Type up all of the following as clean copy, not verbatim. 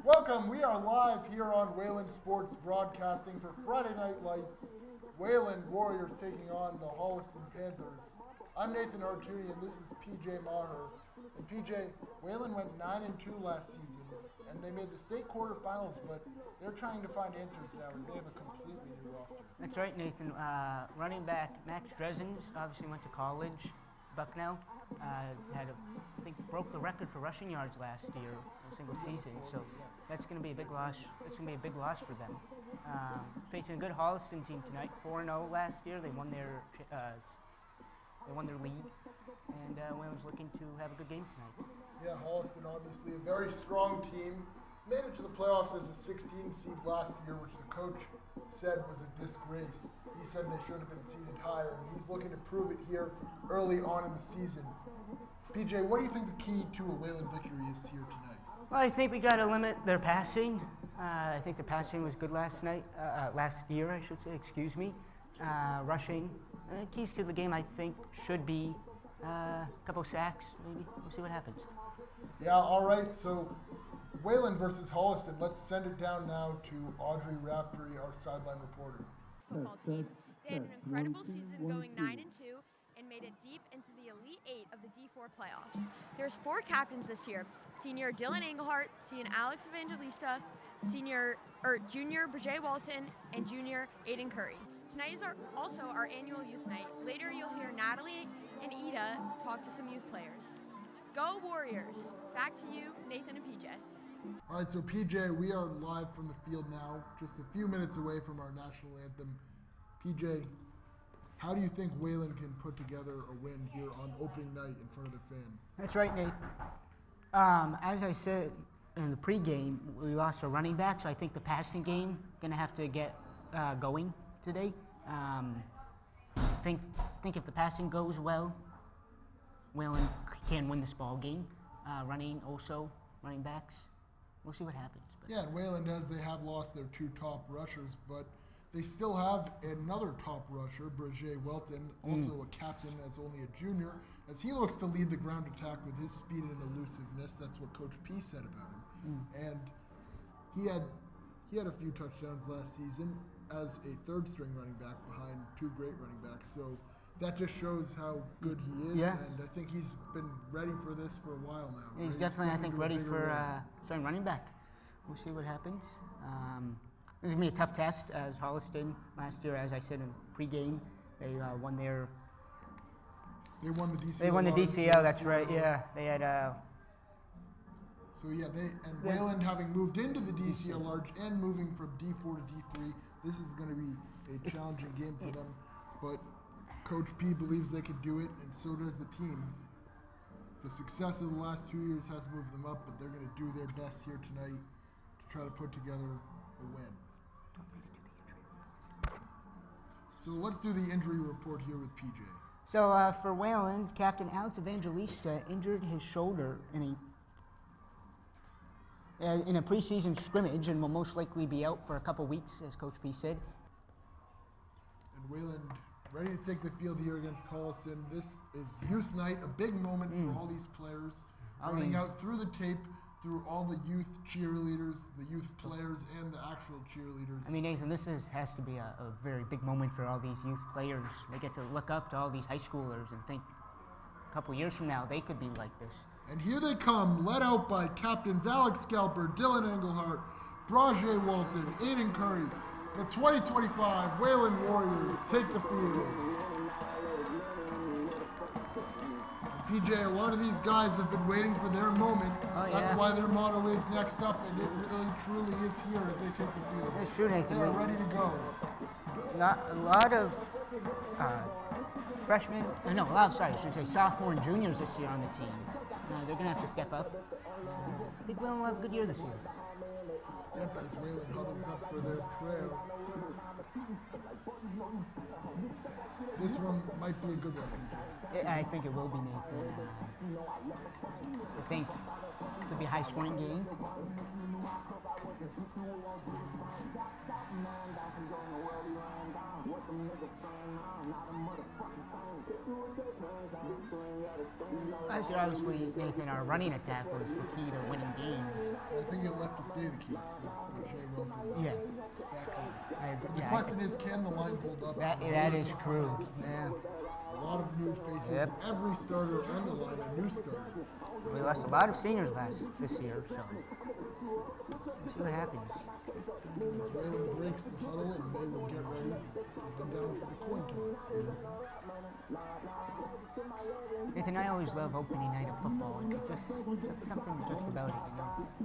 Welcome. We are live here on Wayland Sports Broadcasting for Friday Night Lights. Wayland Warriors taking on the Holliston Panthers. I'm Nathan Artuni, and this is PJ Maher. And PJ, Wayland went 9-2 last season, and they made the state quarterfinals, but they're trying to find answers now as they have a completely new roster. That's right, Nathan. Running back Max Dresens obviously went to college. Bucknell broke the record for rushing yards last year in a single season. So that's going to be a big loss. That's going to be a big loss for them. Facing a good Holliston team tonight, 4-0 last year. They won their league, and Wayland's looking to have a good game tonight. Yeah, Holliston obviously a very strong team. Made it to the playoffs as a 16 seed last year, which the coach said was a disgrace. He said they should have been seeded higher, and he's looking to prove it here early on in the season. PJ, what do you think the key to a Wayland victory is here tonight? Well, I think we got to limit their passing. I think the passing was good last year, I should say, excuse me. Rushing. Keys to the game, I think, should be a couple sacks, maybe. We'll see what happens. Yeah, all right. So Wayland versus Holliston. Let's send it down now to Audrey Raftery, our sideline reporter. Football team. They had an incredible season going 9-2 and made it deep into the Elite Eight of the D4 playoffs. There's 4 captains this year: senior Dylan Engelhart, senior Alex Evangelista, junior Bridget Walton, and junior Aiden Curry. Tonight is also our annual youth night. Later you'll hear Natalie and Ida talk to some youth players. Go Warriors! Back to you, Nathan and PJ. All right, so PJ, we are live from the field now, just a few minutes away from our national anthem. PJ, how do you think Wayland can put together a win here on opening night in front of their fans? That's right, Nathan. As I said in the pregame, we lost a running back, so I think the passing game going to have to get going today. Think if the passing goes well, Wayland can win this ball game. Running backs. We'll see what happens. But. Yeah, and Wayland, as they have lost their 2 top rushers, but they still have another top rusher, Bridget Welton, also a captain as only a junior, as he looks to lead the ground attack with his speed and elusiveness. That's what Coach P said about him. And he had a few touchdowns last season as a third-string running back behind 2 great running backs. So that just shows how good he is, and I think he's been ready for this for a while now. Right? He's definitely, I think, ready for starting running back. We'll see what happens. This is going to be a tough test, as Holliston last year, as I said in pregame, they won the DCL. They won the DCL, that's right, yeah. They had... Wayland having moved into the DCL large and moving from D4 to D3, this is going to be a challenging game for them, but Coach P believes they could do it, and so does the team. The success of the last 2 years has moved them up, but they're going to do their best here tonight to try to put together a win. So let's do the injury report here with PJ. So for Wayland, Captain Alex Evangelista injured his shoulder in a preseason scrimmage and will most likely be out for a couple weeks, as Coach P said. And Wayland ready to take the field here against Holliston. This is youth night, a big moment for all these players. Running out through the tape, through all the youth cheerleaders, the youth players, and the actual cheerleaders. I mean, Nathan, this has to be a very big moment for all these youth players. They get to look up to all these high schoolers and think a couple years from now they could be like this. And here they come, led out by captains Alex Scalper, Dylan Engelhart, Bridget Walton, Aiden Curry. The 2025 Wayland Warriors take the field. PJ, a lot of these guys have been waiting for their moment. That's why their motto is next up, and it really truly is here as they take the field. That's true, Nathan. They are ready to go. A lot of sophomore and juniors this year on the team. They're going to have to step up. I think Wayland will have a good year this year. Yep, as Wayland huddles up for their prayer. This one might be a good one. I think it will be, Nathan. I think it could be a high-scoring game. Last year, obviously, Nathan, our running attack was the key to winning games. I think it left to stay the key with Shea Wilton. Yeah. Back home. I agree. The Yeah, question is, can the line hold up? that is true. Yeah. A lot of new faces. Yep. Every starter on the line, a new starter. We lost a lot of seniors this year, so we'll see what happens. As Whalen breaks the huddle, and they will get ready to head down for the coin toss. Nathan, I always love opening night of football. It's just something just about it,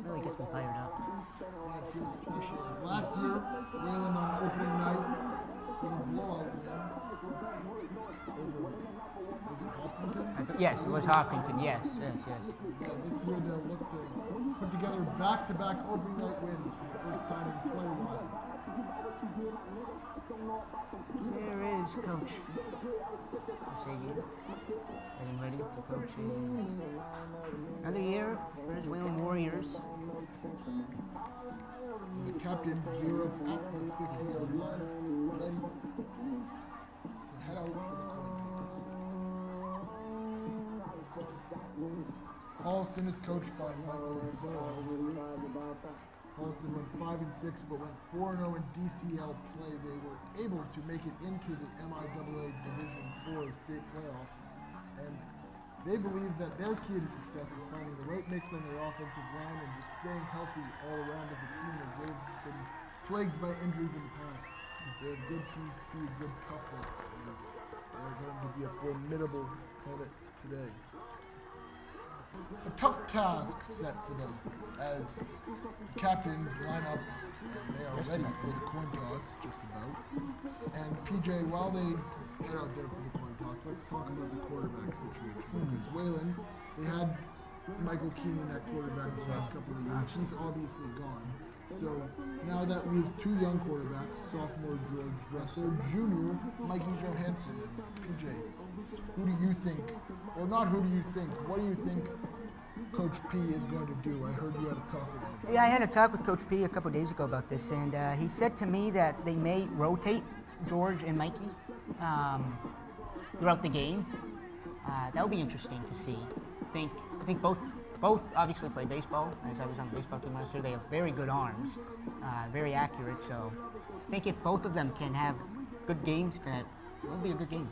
It really gets me fired up. Yeah, it feels special. As last year, Whalen on opening night with a blowout win over, was it Hopkinton? Yes, it was Hopkinton. Yes. Yeah, this year they'll look to put together back-to-back opening night wins for the first time in quite a while. There is Coach Osagi getting ready to coach another year for his Whalen Warriors. And the captains gear up at the 50-yard line, ready to head out for the coin toss. Holliston is coached by Michael Zoroff. Holliston went 5-6, but went 4-0 in DCL play. They were able to make it into the MIAA Division IV state playoffs, and they believe that their key to success is finding the right mix on their offensive line and just staying healthy all around as a team, as they've been plagued by injuries in the past. They have good team speed, good toughness, and they're going to be a formidable opponent today. A tough task set for them as the captains line up and they are ready for the coin toss, just about. And PJ, while they head out there for the coin toss, let's talk about the quarterback situation. Because Whalen, they had Michael Keenan at quarterback the last couple of years. He's obviously gone. So now that leaves two young quarterbacks, sophomore George Bressler, junior Mikey Johansson. PJ, who do you think, or not who do you think, what do you think Coach P is going to do? I heard you had a talk with him. Yeah, I had a talk with Coach P a couple days ago about this, and he said to me that they may rotate George and Mikey throughout the game. That would be interesting to see. I think both obviously play baseball, as I was on the baseball team last year. They have very good arms, very accurate, so I think if both of them can have good games, that will be a good game.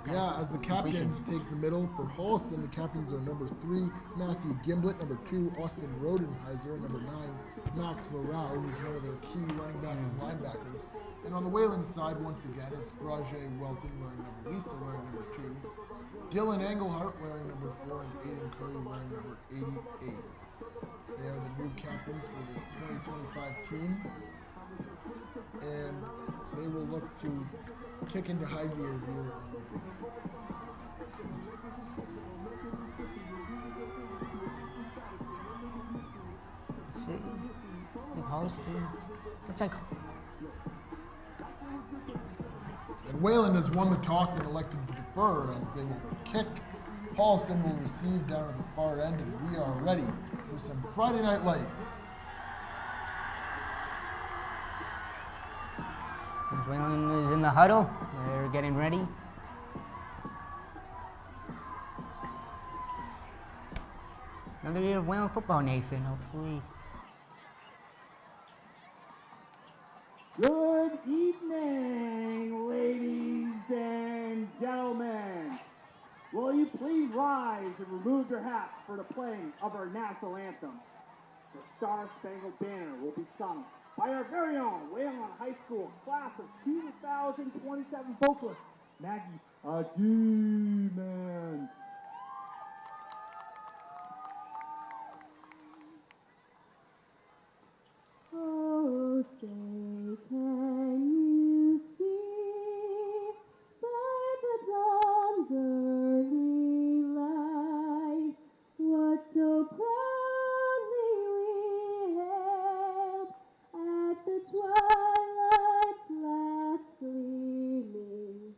Yeah, as the captains take the middle for Holliston, the captains are number 3, Matthew Gimblett, number 2, Austin Rodenheiser, number 9, Max Morau, who's one of their key running backs and linebackers. And on the Whalen side, once again, it's Brajay Welton wearing number Lisa wearing number 2, Dylan Englehart wearing number 4, and Aiden Curry wearing number 88. They are the new captains for this 2025 team, and they will look to kick into high gear here. Let's see. I think Holliston. Looks like. And Whalen has won the toss and elected to defer as they will kick. Holliston will receive down at the far end, and we are ready for some Friday Night Lights. Whalen is in the huddle. They're getting ready. Another year of Whalen football, Nathan. Hopefully. Good evening, ladies and gentlemen. Will you please rise and remove your hats for the playing of our national anthem? The Star Spangled Banner will be sung by our very own Whalen High School class of 2027 vocalist, Maggie G-Man. Oh, say, can you see by the dawn's early light what so proudly we hailed at the twilight's last gleaming,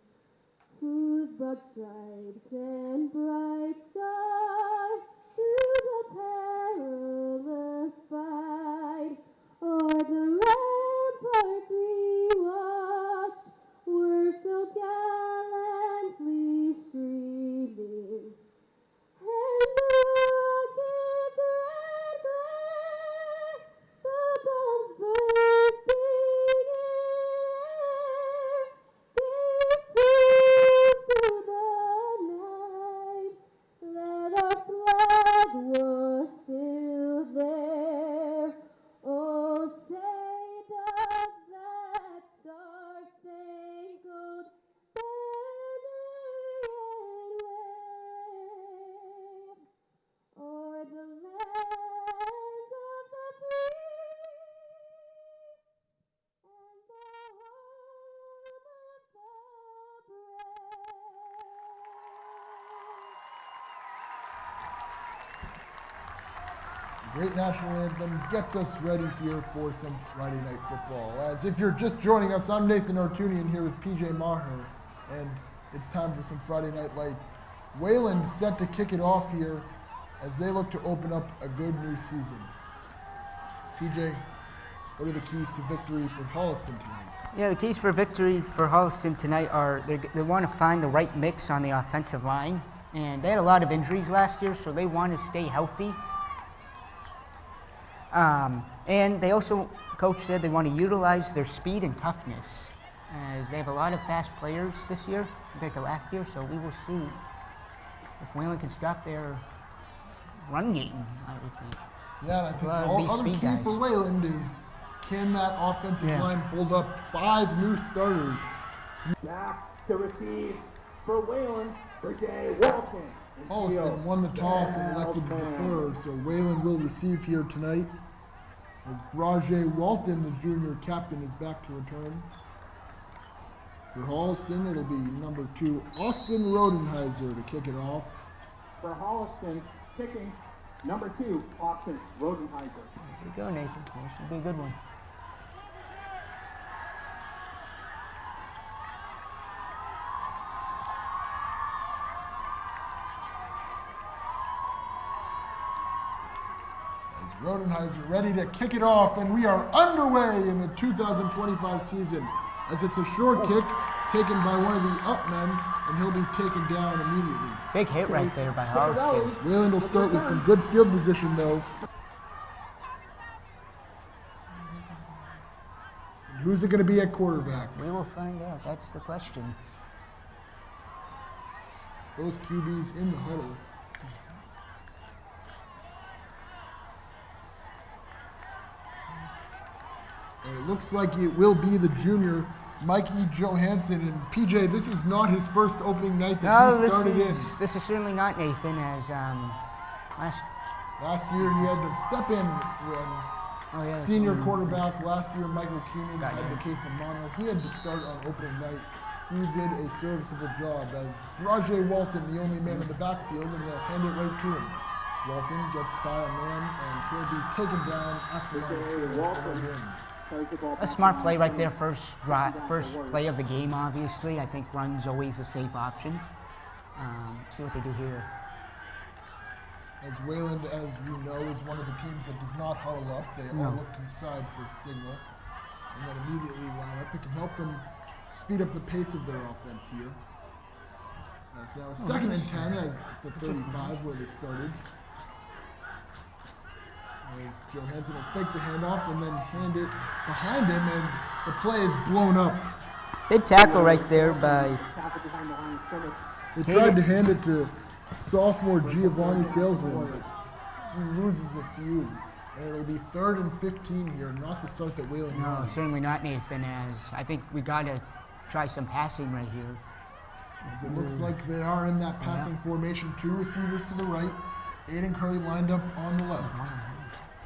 whose broad stripes and bright stars through the perilous fight o'er the ramparts we watched were Great national anthem gets us ready here for some Friday night football. As if you're just joining us, I'm Nathan Artunian here with PJ Maher, and it's time for some Friday Night Lights. Wayland set to kick it off here as they look to open up a good new season. PJ, what are the keys to victory for Holliston tonight? Yeah, the keys for victory for Holliston tonight are they want to find the right mix on the offensive line, and they had a lot of injuries last year, so they want to stay healthy. And they also, coach said they want to utilize their speed and toughness, as they have a lot of fast players this year compared to last year, so we will see if Wayland can stop their run game, I would think. Yeah, and I think the other key guys for Wayland is, can that offensive line hold up 5 new starters? Back to receive for Wayland, Brigade Walton. Holliston won the toss and elected to defer, so Wayland will receive here tonight. As Brajay Walton, the junior captain, is back to return. For Holliston, it'll be number 2, Austin Rodenheiser, to kick it off. For Holliston, kicking number 2, Austin Rodenheiser. There you go, Nathan. That should be a good one. Rodenheiser ready to kick it off, and we are underway in the 2025 season as it's a short kick taken by one of the up men, and he'll be taken down immediately. Big hit right there by Holliston. Wayland will start with some good field position, though. And who's it going to be at quarterback? We will find out. That's the question. Both QBs in the huddle. And it looks like it will be the junior, Mikey Johansson. And PJ, this is not his first opening night that he started in. This is certainly not Nathan, as last year he had to step in when senior quarterback last year, Michael Keenan, had the case of mono. He had to start on opening night. He did a serviceable job as Brajay Walton, the only man in the backfield, and they'll hand it right to him. Walton gets by a man, and he'll be taken down after the a smart play right there, first play of the game, obviously. I think run's always a safe option. See what they do here. As Wayland, as we know, is one of the teams that does not huddle up. They all look to the side for a signal and then immediately line up. It can help them speed up the pace of their offense here. That's now 2nd and 10 as the 35 where they started. As Johansson will fake the handoff and then hand it behind him, and the play is blown up. Big tackle right there by... They tried to hand it to sophomore Giovanni Salesman, but he loses a few. And it'll be 3rd and 15 here, not the start that Wayland No, certainly not, Nathan, as I think we got to try some passing right here. As it looks like they are in that passing formation. 2 receivers to the right, Aiden Curry lined up on the left.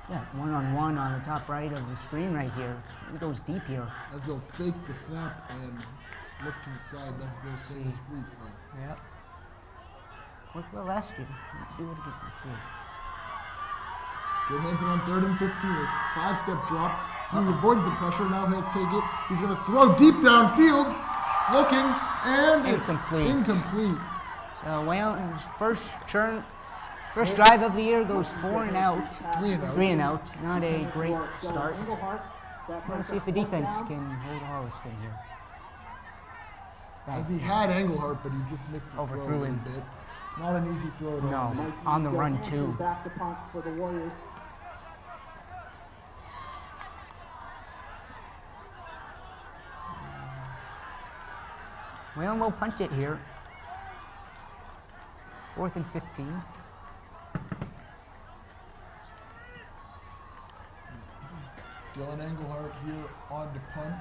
Yeah, one-on-one on the top right of the screen right here. It goes deep here. As they'll fake the snap and look to the side. That's their famous freeze play. Yep. Worked well last year. Do it again this year. Johansson on 3rd and 15. A 5-step drop. He avoids the pressure. Now he'll take it. He's going to throw deep downfield. Looking, and incomplete. It's incomplete. So Wayland's first drive of the year goes 4 and out. 3 and out. Not a great start. Let's see if the defense can hold Holliston here. As he had Englehart, but he just missed the Overthrew throw a him. bit. Not an easy throw at all. No, on the run too. Back to punt for the Warriors. Wayland will punt it here. 4th and 15. Dylan Englehart here on to punt.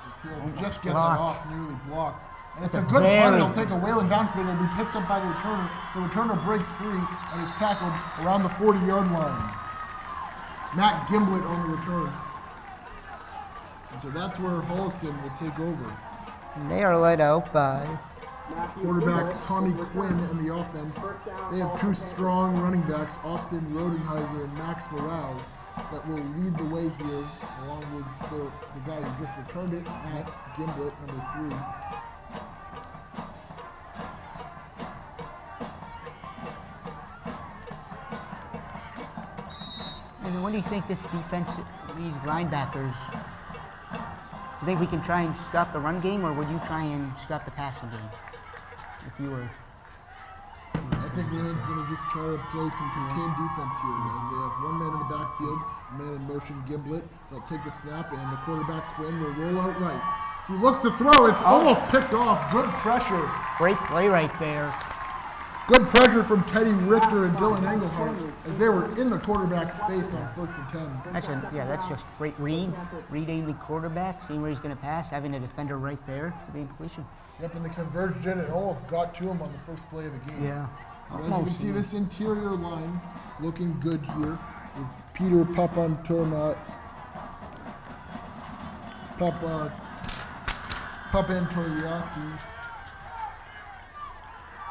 As he'll Almost just get blocked. that off, nearly blocked. And it's a good punt. It'll take a Wayland bounce, but it'll be picked up by the returner. The returner breaks free and is tackled around the 40-yard line. Matt Gimblett on the return. And so that's where Holliston will take over. And they are led out by Quarterback Tommy Quinn and the offense. They have two strong running backs, Austin Rodenheiser and Max Morale, that will lead the way here, along with the guy who just returned it, Matt Gimblett, number 3. And what do you think this defense, these linebackers, do you think we can try and stop the run game, or would you try and stop the passing game if you were? I think Wayland's going to just try to play some contained defense here, as they have one man in the backfield, a man in motion, Gimblett. They'll take the snap, and the quarterback, Quinn, will roll out right. He looks to throw. It's almost picked off. Good pressure. Great play right there. Good pressure from Teddy Richter and Dylan Engelhardt as they were in the quarterback's face on 1st and 10. That's just great reading the quarterback, seeing where he's going to pass, having a defender right there for the incompletion. Yep, and they converged in and almost got to him on the first play of the game. Yeah. So as you can see, this interior line looking good here with Peter Papantoriathis,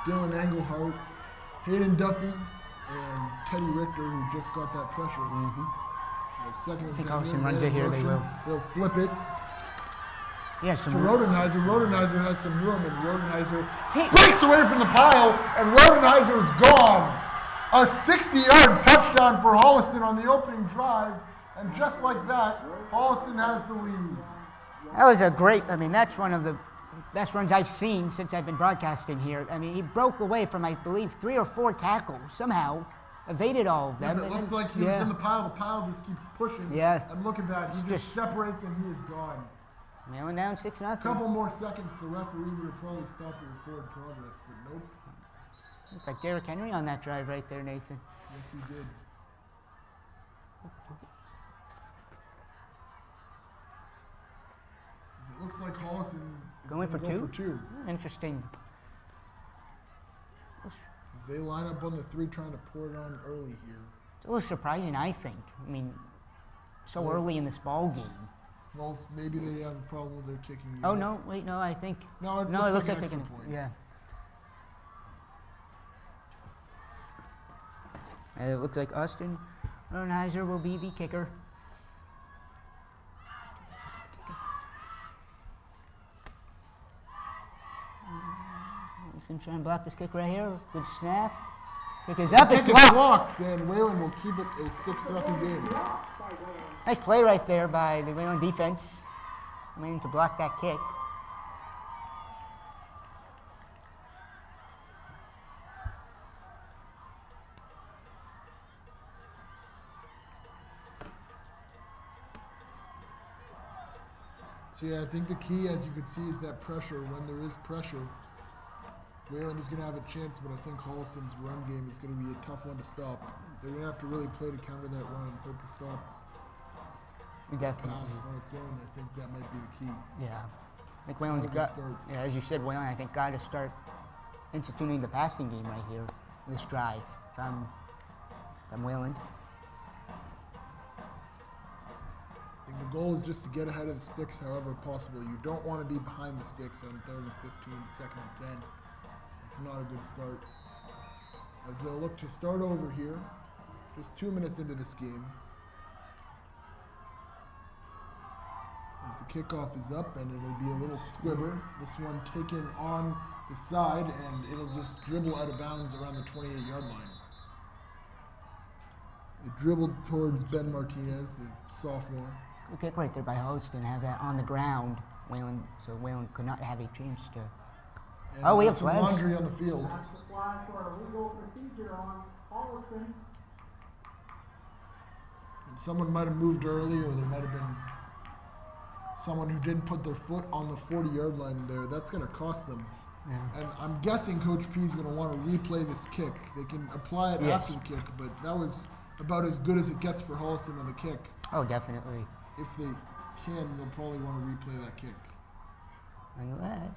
Dylan Engelhardt, Hayden Duffy, and Teddy Richter, who just got that pressure. The second is I think down Holliston there, runs it here, they will. They'll flip it Yeah, to Rodenheiser. Rodenheiser has some room, and Rodenheiser Hey. breaks away from the pile, and Rodenheiser is gone. A 60-yard touchdown for Holliston on the opening drive, and just like that, Holliston has the lead. That was a great, that's one of the best runs I've seen since I've been broadcasting here. He broke away from, I believe, 3 or 4 tackles, somehow evaded all of Yeah, them. but it and looks then- like he was in the pile. The pile just keeps pushing. Yeah. And look at that. He just separates and he is gone. Nailing down 6-0. A couple more seconds, the referee would have probably stopped it with forward progress, but nope. Looks like Derrick Henry on that drive right there, Nathan. Yes, he did. It looks like Holliston is Going gonna for go 2? for 2. Interesting. As they line up on the 3 trying to pour it on early here. It's a little surprising, I think. So early in this ball game. Well, maybe they have a problem with their kicking unit. Oh, no, wait, no, I think. No, it looks looks like like they an can. extra point. Yeah. And it looks like Austin Rodenheiser will be the kicker. He's going to try and block this kick right here. Good snap. Kick is up. It's Kick is blocked. blocked, and Wayland will keep it a 6-0 game. Nice play right there by the Wayland defense. Waiting to block that kick. So yeah, I think the key, as you can see, is that pressure. When there is pressure, Wayland is going to have a chance, but I think Holliston's run game is going to be a tough one to stop. They're going to have to really play to counter that run and hope to stop Definitely. pass on its own. I think that might be the key. Yeah. I think Wayland's Not a good got, start. yeah, as you said, Wayland, I think, got to start instituting the passing game right here, this drive from Wayland. I think the goal is just to get ahead of the sticks however possible. You don't want to be behind the sticks on 3rd and 15, 2nd and 10. It's not a good start. As they'll look to start over here, just 2 minutes into this game. As the kickoff is up, and it'll be a little squibber. This one taken on the side, and it'll just dribble out of bounds around the 28-yard line. It dribbled towards Ben Martinez, the sophomore. Good kick right there by Holliston, have that on the ground. Wayland, so Wayland could not have a chance to. And We have some flags. laundry on the field. That's the flag for a legal procedure on Holliston. And someone might have moved early, or there might have been someone who didn't put their foot on the 40-yard line there. That's going to cost them. Yeah. And I'm guessing Coach P is going to want to replay this kick. They can apply it Yes. after the kick, but that was about as good as it gets for Holliston on the kick. Oh, definitely. If they can, they'll probably want to replay that kick. Unless.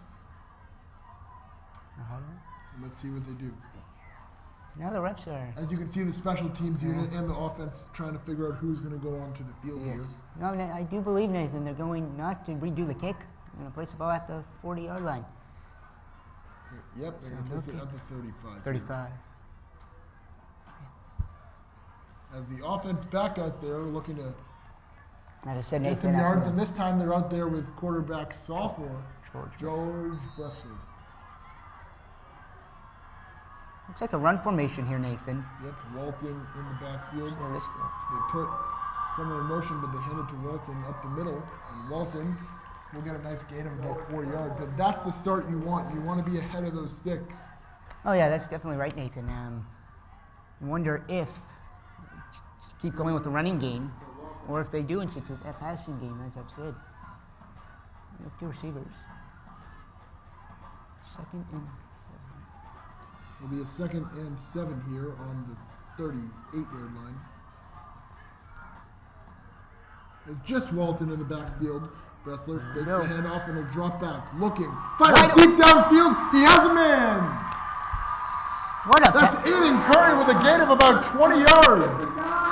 And let's see what they do. Now the refs are. As you can see, the special teams unit and the offense trying to figure out who's going to go onto the field Yes. here. No, I do believe, Nathan, they're going not to redo the kick. They're going to place the ball at the 40-yard line. Yep, they're going to place it at the 35. 35. As the offense back out there looking to I just said get Nathan some yards, Atwood. and this time they're out there with quarterback sophomore George Bressler. Looks like a run formation here, Nathan. Yep, Walton in the backfield. So let's go. They put someone in motion, but they hand it to Walton up the middle, and Walton will get a nice gain of about 4 yards. And that's the start you want. You want to be ahead of those sticks. Oh yeah, that's definitely right, Nathan. I wonder if keep going with the running game, or if they do institute that passing game, as I've said. We have 2 receivers. Second and It'll be a 2nd and 7 here on the 38-yard line. It's just Walton in the backfield. Bressler fakes the handoff and he'll drop back. Looking. Fires deep downfield. He has a man. That's Aiden Curry with a gain of about 20 yards.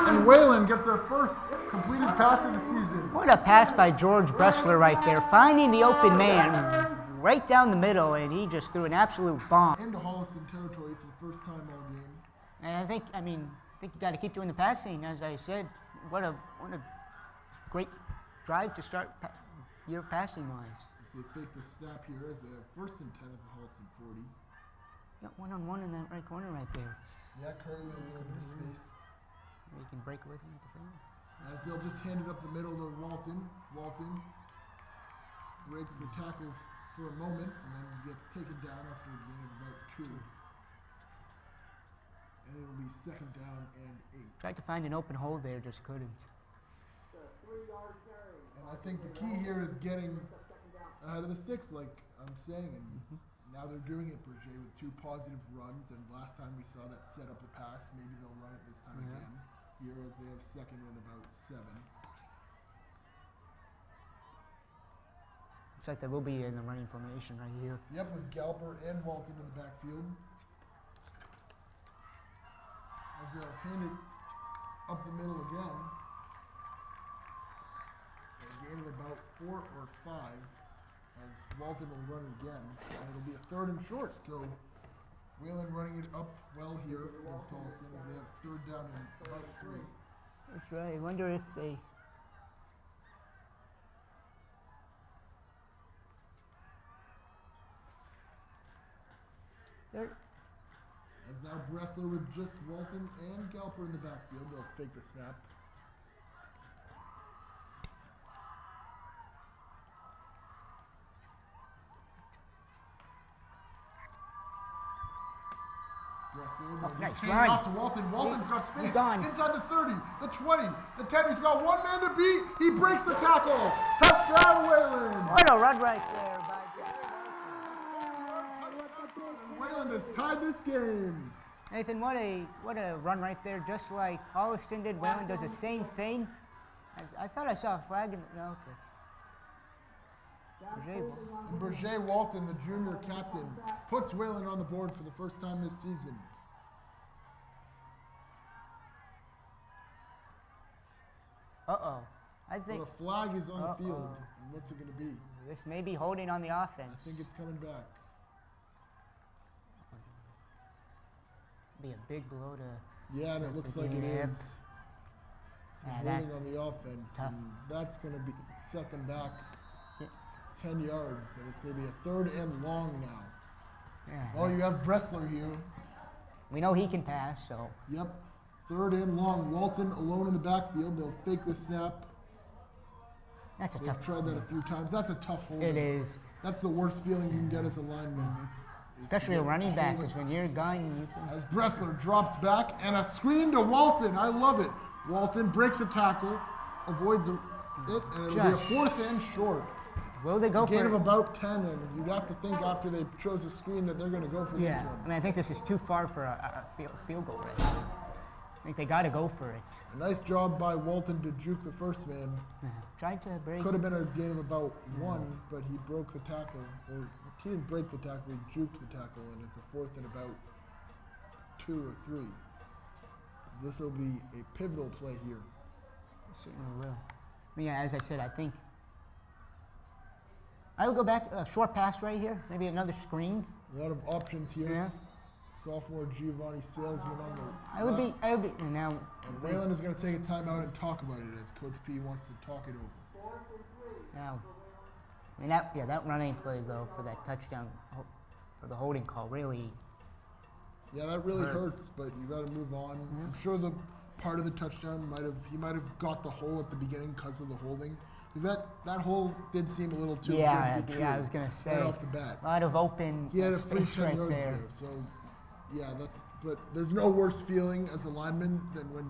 And Wayland gets their first completed pass of the season. What a pass by George Bressler right there, finding the open man right down the middle, and he just threw an absolute bomb. Into Holliston territory for the first time all game. And I think you got to keep doing the passing, as I said. What a great drive to start your passing wise. As they fake the snap here as they have 1st and 10 at the Holliston 40. Got one-on-one in that right corner right there. Yeah, Curry with a little bit of space. You can break away from the defender. As they'll just hand it up the middle to Walton. Walton breaks the tackle for a moment and then gets taken down after a gain of about 2. And it'll be 2nd down and 8. Tried to find an open hole there, just couldn't. And I think the key here is getting ahead of the sticks, like I'm saying. And now they're doing it, Berger, with 2 positive runs. And last time we saw that set up the pass. Maybe they'll run it this time again. Here as they have 2nd and about 7. Looks like they will be in the running formation right here. Yep, with Galper and Walton in the backfield. As they'll hand it up the middle again. A gain of about 4 or 5 as Walton will run again. And it'll be a 3rd and short. So Wayland running it up well here against Holliston as they have 3rd down and about 3. That's right. I wonder if they... As now Bressler with just Walton and Galper in the backfield. They'll fake the snap. Bressler, nice just hand run. it off to Walton. Walton's got space He's gone. inside the 30, the 20, the 10. He's got 1 man to beat. He breaks the tackle. Touchdown, Wayland. What a run right there by Wayland has tied this game. Nathan, what a run right there, just like Holliston did. Wayland does the same thing. I thought I saw a flag in the... No, okay. And Berger Walton, the junior captain, puts Wayland on the board for the first time this season. Uh-oh. I think But a flag is on the field. And what's it going to be? this may be holding on the offense. I think it's coming back. Be a big blow to... Yeah, and it looks like it Yep. is. It's Yeah, holding on the offense. tough. And that's going to be set them back Yeah. 10 yards. And it's going to be a 3rd and long now. Yeah, Oh, you have Bressler here. we know he can pass, so... Yep. 3rd and long. Walton alone in the backfield. They'll fake the snap. That's a They've tough... tried that a few times. That's a tough hold. It is. That's the worst feeling you can get as a lineman. Especially a running back, because when you're a guy, you can... As Bressler drops back and a screen to Walton. I love it. Walton breaks a tackle, avoids it, and it'll be a 4th and short. Will they go A gain for of it? about 10, and you'd have to think after they chose a screen that they're going to go for this Yeah. I one. mean, I think this is too far for a field goal right now. I think they got to go for it. A nice job by Walton to juke the first man. Yeah. Tried to break... Could have been a gain of about 1, but he broke the tackle. Or he didn't break the tackle, he juked the tackle, and it's a 4th and about 2 or 3. This will be a pivotal play here. Certainly will. I mean, yeah, as I said, I think... I would go back a short pass right here, maybe another screen, A lot of options here. Yeah. Sophomore Giovanni Salesman on the I would left. be now. And Wayland is going to take a timeout and talk about it as Coach P wants to talk it over. Now, I mean that running play though for that touchdown, for the holding call really. Yeah, that really Hurt. hurts, but you got to move on. I'm sure the part of the touchdown he might have got the hole at the beginning because of the holding. Because that hole did seem a little too good to be true. I was gonna say right off the bat. a lot of open He had a free space 10 right yards there. So, yeah, but there's no worse feeling as a lineman than when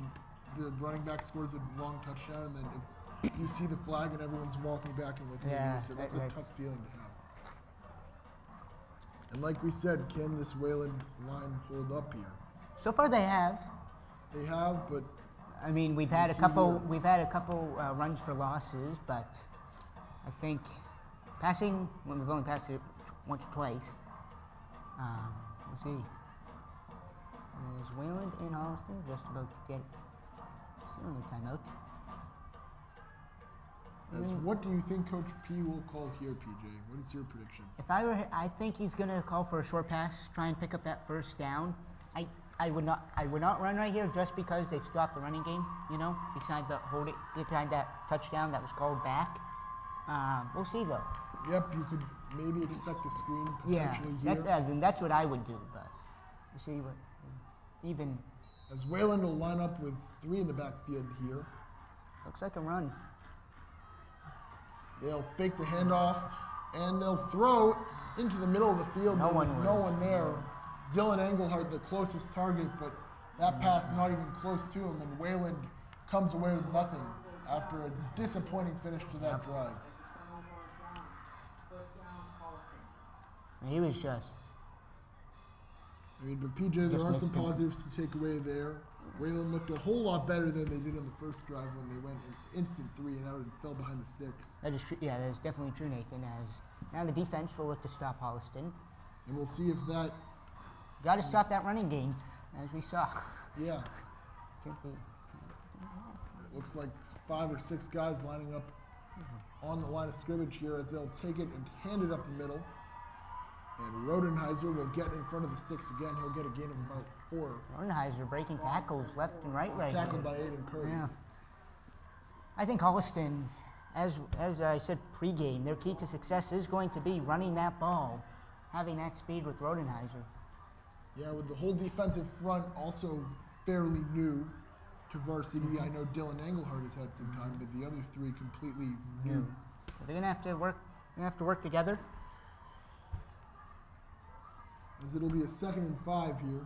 the running back scores a long touchdown and then you see the flag and everyone's walking back and looking at Yeah, you. So that's a that's- tough feeling to have. And like we said, can this Wayland line hold up here? So far they have. They have, but I mean, we've We'll had a see couple. here. We've had a couple runs for losses, but I think passing when we've only passed it once or twice. We'll see. Is Wayland in Holliston just about to get still in a timeout? what do you think Coach P will call here, PJ? What is your prediction? If I were, I think he's gonna call for a short pass, try and pick up that first down. I would not run right here just because they've stopped the running game. You know, beside that touchdown that was called back. We'll see though. Yep, you could maybe expect a screen Yeah, potentially here. that's what I would do. But we'll see what even As Wayland will line up with 3 in the backfield here. looks like a run. They'll fake the handoff and they'll throw into the middle of the field. No There was one no was. one there. Dylan Engelhardt, the closest target, but that pass not even close to him, and Wayland comes away with nothing after a disappointing finish to that drive. He was just. I mean, but PJ, there Just are some missed him. positives to take away there. Wayland looked a whole lot better than they did on the first drive when they went an instant 3 and out and fell behind the sticks. That is true. Yeah, that is definitely true, Nathan. As now the defense will look to stop Holliston. And we'll see if that, Got to stop that running game, as we saw. yeah, Can't be. looks like 5 or 6 guys lining up on the line of scrimmage here as they'll take it and hand it up the middle. And Rodenheiser will get in front of the sticks again. He'll get a gain of about 4. Rodenheiser breaking tackles left and right He's tackled here. by Aiden Curry. Yeah. I think Holliston, as I said pregame, their key to success is going to be running that ball, having that speed with Rodenheiser. Yeah, with the whole defensive front also fairly new to varsity. I know Dylan Engelhardt has had some time, but the other 3 completely new. So they're gonna have to work. Gonna have to work together. As it'll be a 2nd and 5 here.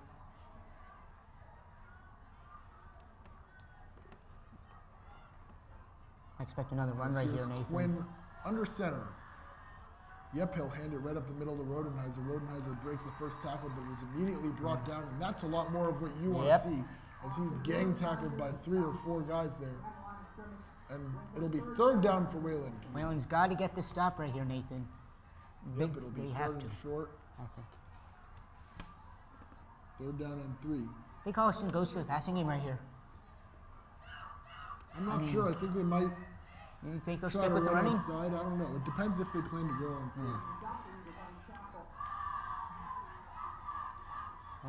I expect another run As right here's here, Nathan. Quinn under center. Yep, he'll hand it right up the middle to Rodenheiser. Rodenheiser breaks the first tackle, but was immediately brought down, and that's a lot more of what you want Yep. to see, as he's gang tackled by 3 or 4 guys there. And it'll be 3rd down for Wayland. Wayland's got to get this stop right here, Nathan. Yep, it'll be They 3rd have and to, short. I think. 3rd down and 3. I think Holliston goes to the passing game right here. I'm not sure. I think they might You think they'll try stick to with the run running? outside. I don't know. It depends if they plan to go on 4th.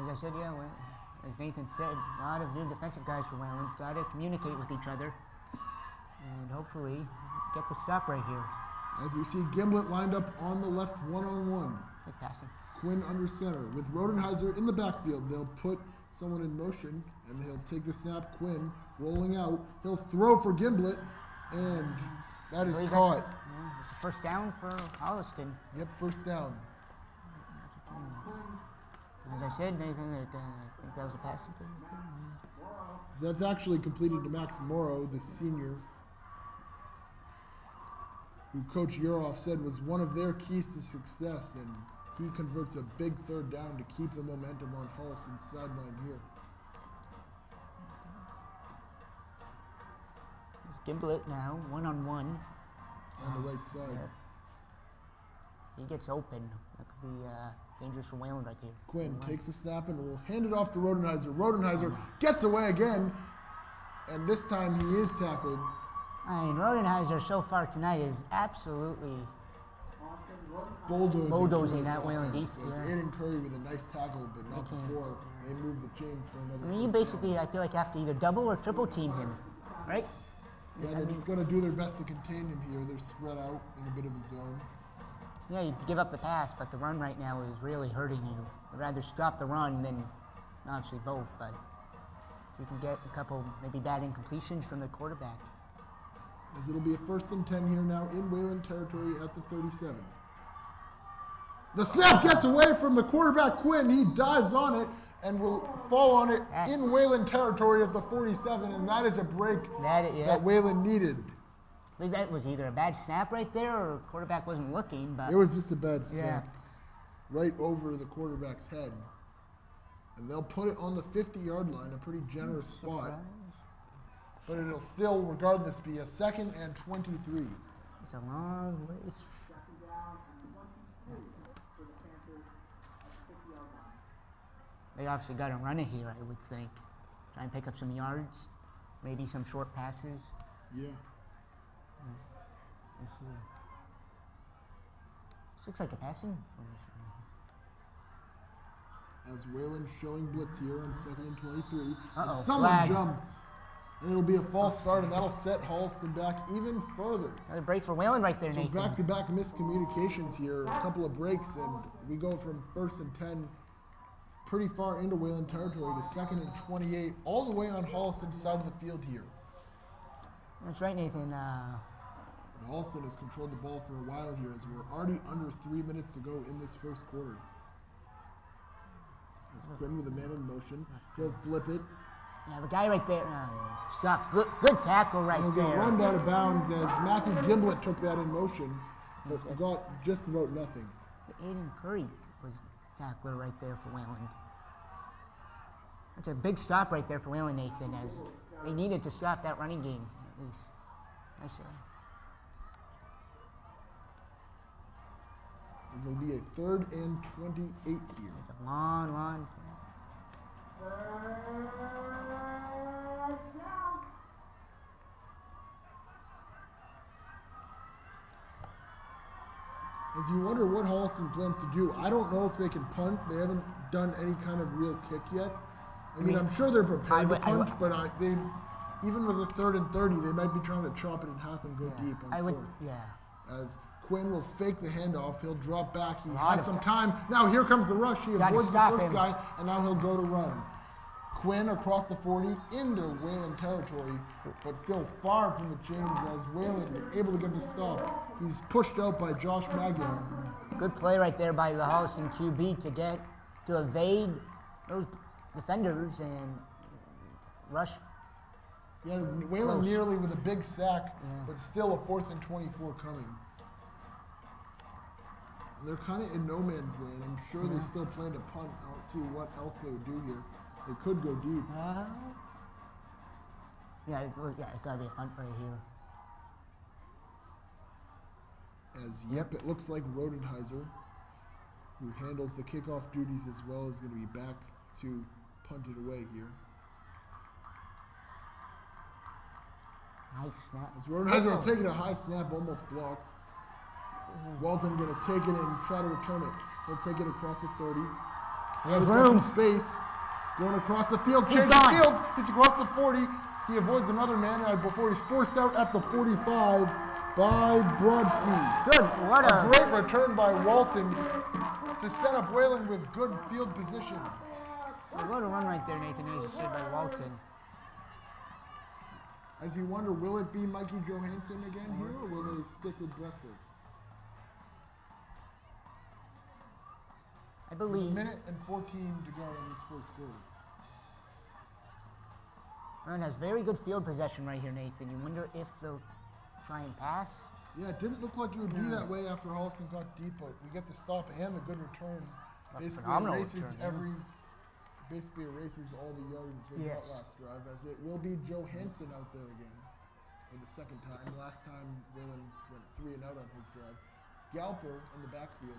As I said, yeah, well, as Nathan said, a lot of new defensive guys for Wayland. Got to communicate with each other, and hopefully get the stop right here. As you see, Gimblett lined up on the left one-on-one. Good passing. Quinn under center. With Rodenheiser in the backfield, they'll put someone in motion, and he'll take the snap. Quinn rolling out. He'll throw for Gimblett, and that is Believe that- caught. Yeah, it's a first down for Holliston. Yep, 1st down. As I said, Nathan, I think that was a passing play. So that's actually completed to Max Morrow, the senior, who Coach Yuroff said was one of their keys to success, and he converts a big 3rd down to keep the momentum on Holliston's sideline here. It's Gimblett now, one-on-one. On the right side. Yeah. He gets open. That could be dangerous for Wayland right here. Quinn takes the snap and will hand it off to Rodenheiser. Rodenheiser gets away again, and this time he is tackled. I mean, Rodenheiser so far tonight is absolutely bulldozing this that Wayland offense. defense. It was Aiden Curry with a nice tackle, but not before they moved the chains for another. I mean, you basically, I feel like, have to either double or triple team him, right? Yeah, they're just going to do their best to contain him here. They're spread out in a bit of a zone. Yeah, you give up the pass, but the run right now is really hurting you. I'd rather stop the run than, obviously, both, but you can get a couple maybe bad incompletions from the quarterback. As it'll be a 1st and 10 here now in Wayland territory at the 37. The snap gets away from the quarterback, Quinn. He dives on it and will fall on it in Wayland territory at the 47, and that is a break that Wayland needed. I think that was either a bad snap right there or quarterback wasn't looking, but... It was just a bad snap right over the quarterback's head. And they'll put it on the 50-yard line, a pretty generous spot. But it'll still, regardless, be a 2nd and 23. It's a long way. They obviously got to run it here, I would think. Try and pick up some yards, maybe some short passes. Yeah. This looks like a passing formation. As Wayland showing blitz here on 2nd and 23. Uh-oh, someone flag. jumped. And it'll be a false start, and that'll set Holliston back even further. Another break for Wayland right there, So Nathan. back-to-back miscommunications here, a couple of breaks, and we go from 1st and 10 pretty far into Wayland territory to 2nd and 28, all the way on Holliston's side of the field here. That's right, Nathan. And Holliston has controlled the ball for a while here, as we're already under 3 minutes to go in this 1st quarter. As Quinn with a man in motion, he'll flip it. Yeah, the guy right there. Stop. Good tackle right He'll there. get run out of bounds as Matthew Gimblett took that in motion, but got just about nothing. Aiden Curry was tackler right there for Wayland. That's a big stop right there for Wayland, Nathan, as they needed to stop that running game, at least. I say. It'll be a 3rd and 28 here. It's a long. As you wonder what Holliston plans to do, I don't know if they can punt. They haven't done any kind of real kick yet. I mean, I'm sure they're prepared to punt, but they, even with a 3rd and 30, they might be trying to chop it in half and go deep on 4th. As Quinn will fake the handoff, he'll drop back. He has some time. Now here comes the rush. He avoids the first guy, and now he'll go to run. Quinn across the 40 into Wayland territory, but still far from the chains as Wayland able to get the stop. He's pushed out by Josh Magyar. Good play right there by the Holliston QB to evade those defenders and rush. Yeah, Wayland nearly with a big sack, but still a 4th and 24 coming. And they're kind of in no man's land. I'm sure they still plan to punt. I don't see what else they would do here. They could go deep. It's got to be a punt right here. As, it looks like Rodenheiser, who handles the kickoff duties as well, is going to be back to punt it away here. Nice snap. As Rodenheiser will take it a high snap, almost blocked. Walton going to take it and try to return it. He'll take it across the 30. He has He's got some space. Going across the field, changing fields. He's across the 40. He avoids another man before he's forced out at the 45 by Brodsky. Good. What a great return by Walton to set up Wayland with good field position. What a run right there, Nathan, as you said by Walton. As you wonder, will it be Mikey Johansson again here, or will they stick with Bressler? I believe. A minute and 14 to go in this 1st quarter. Ryan has very good field possession right here, Nathan. You wonder if they'll try and pass? Yeah, it didn't look like it would be that way after Holliston got deep, but we get the stop and the good return. Basically erases all the yardage they got last drive, as it will be Johansson out there again for the 2nd time. Last time Wayland went 3 and out on his drive. Galper in the backfield.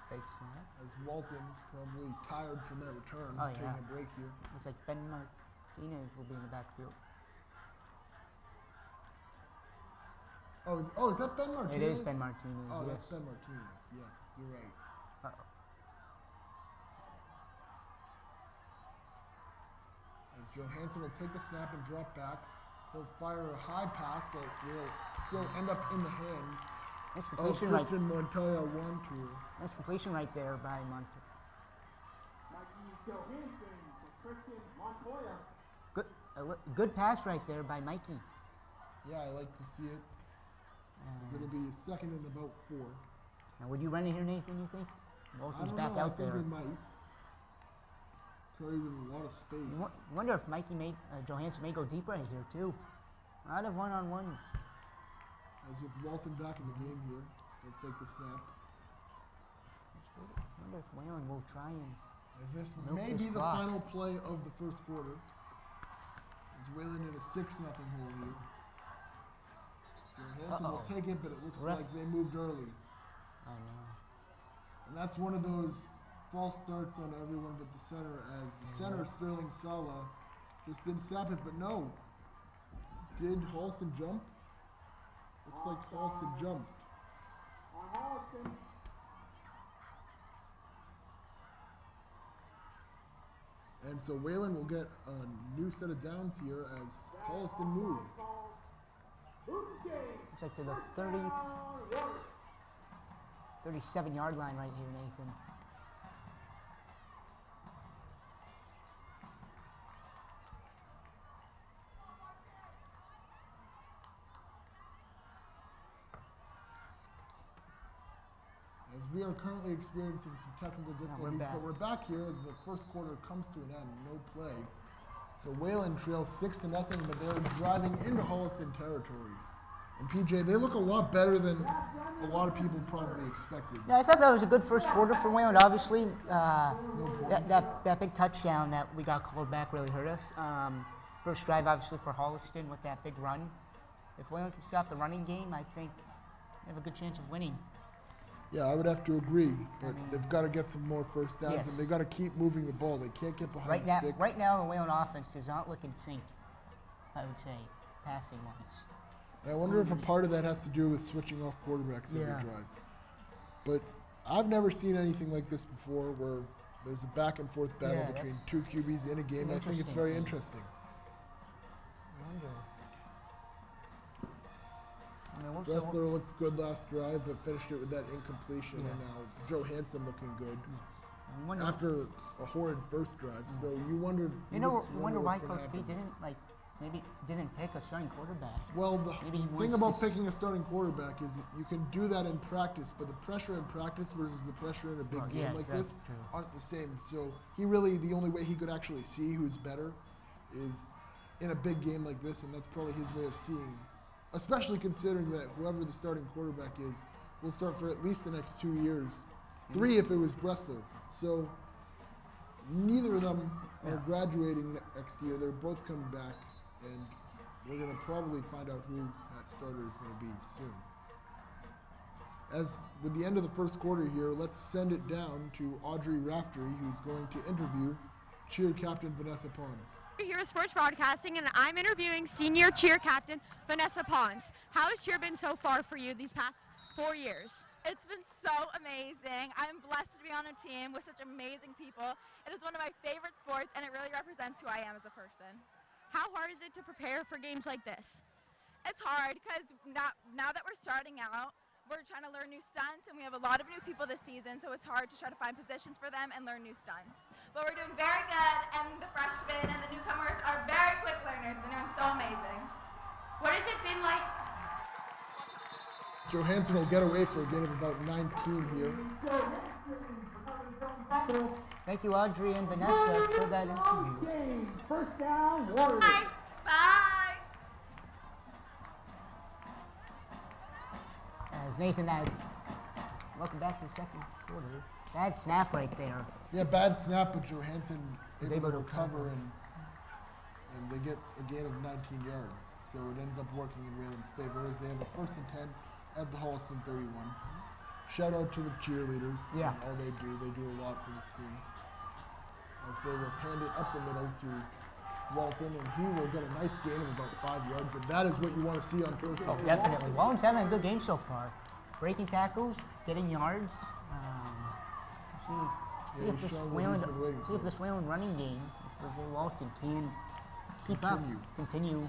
Fake snap. As Walton, probably tired from that return, taking a break here. Looks like Ben Martinez will be in the backfield. Is that Ben Martinez? It is Ben Martinez, Oh, yes. that's Ben Martinez. Yes, you're right. Uh-oh. As Johansson will take the snap and drop back. He'll fire a high pass that will still end up in the hands Nice of completion right. Christian Montoya Wantu. Nice completion right there by Montoya. Mikey Johansson to Christian Montoya. Good pass right there by Mikey. Yeah, I like to see it. It'll be a second and about 4. Now, would you run it here, Nathan, you think? I Walton's don't back know. out I think there. they might. Curry with a lot of space. Wonder if Mikey Johansson may go deep right here, too. A lot of one-on-ones. As with Walton back in the game here, he'll fake the snap. Wonder if Whalen will try and... As this Milk may this be the clock. final play of the first quarter. As Whalen in a 6-0 hole here. Johansson will take it, but it looks Ref. like they moved early. I know. And that's one of those false starts on everyone but the center, as the center, Sterling Sala, just didn't snap it, but no. Did Holliston jump? Looks like Holliston jumped. On Holliston. And so Whalen will get a new set of downs here as Holliston moved. Looks like to the 37-yard line right here, Nathan. As we are currently experiencing some technical difficulties, but we're back here as the first quarter comes to an end, no play. So Whalen trails 6-0, but they're driving into Holliston territory. And PJ, they look a lot better than a lot of people probably expected. Yeah, I thought that was a good first quarter for Wayland. Obviously, that big touchdown that we got called back really hurt us. First drive, obviously, for Holliston with that big run. If Wayland can stop the running game, I think they have a good chance of winning. Yeah, I would have to agree, but they've got to get some more first downs, Yes. and they've got to keep moving the ball. They can't get behind sticks. Right now, the Wayland offense does not look in sync, I would say, passing-wise. And I wonder if a part of that has to do with switching off quarterbacks every drive. But I've never seen anything like this before, where there's a back-and-forth battle between two QBs in a game. I think it's very interesting. Dressler looked good last drive, but finished it with that incompletion, and now Johansson looking good after a horrid first drive. So you wondered. You wonder why Coach B didn't pick a starting quarterback. Well, the thing about picking a starting quarterback is you can do that in practice, but the pressure in practice versus the pressure in a big game like this aren't the same. So the only way he could actually see who's better is in a big game like this, and that's probably his way of seeing. Especially considering that whoever the starting quarterback is will start for at least the next 2 years. 3 if it was Bressler. So neither of them are graduating next year. They're both coming back, and we're going to probably find out who that starter is going to be soon. As with the end of the first quarter here, let's send it down to Audrey Raftery, who's going to interview cheer captain Vanessa Pons. Here at Sports Broadcasting, and I'm interviewing senior cheer captain Vanessa Pons. How has cheer been so far for you these past 4 years? It's been so amazing. I'm blessed to be on a team with such amazing people. It is one of my favorite sports, and it really represents who I am as a person. How hard is it to prepare for games like this? It's hard because now that we're starting out, we're trying to learn new stunts, and we have a lot of new people this season, so it's hard to try to find positions for them and learn new stunts. But we're doing very good, and the freshmen and the newcomers are very quick learners. They're doing so amazing. What has it been like? Johansson will get away for a gain of about 19 here. Thank you, Audrey and Vanessa, for that interview. First down, Warriors. Bye. Bye! As Nathan adds, welcome back to the second quarter. Bad snap right there. Yeah, bad snap, but Johansson Was able to able to recover, and they get a gain of 19 yards. So it ends up working in Wayland's favor as they have a 1st and 10 at the Holliston 31. Shout out to the cheerleaders and all they do. They do a lot for this team. As they will hand it up the middle to Walton, and he will get a nice gain of about 5 yards, and that is what you want to see on first Oh, down. definitely. Walton's having a good game so far. Breaking tackles, getting yards. See Yeah, if he's this showing what he's been waiting see if for. this Wayland running game with Walton can continue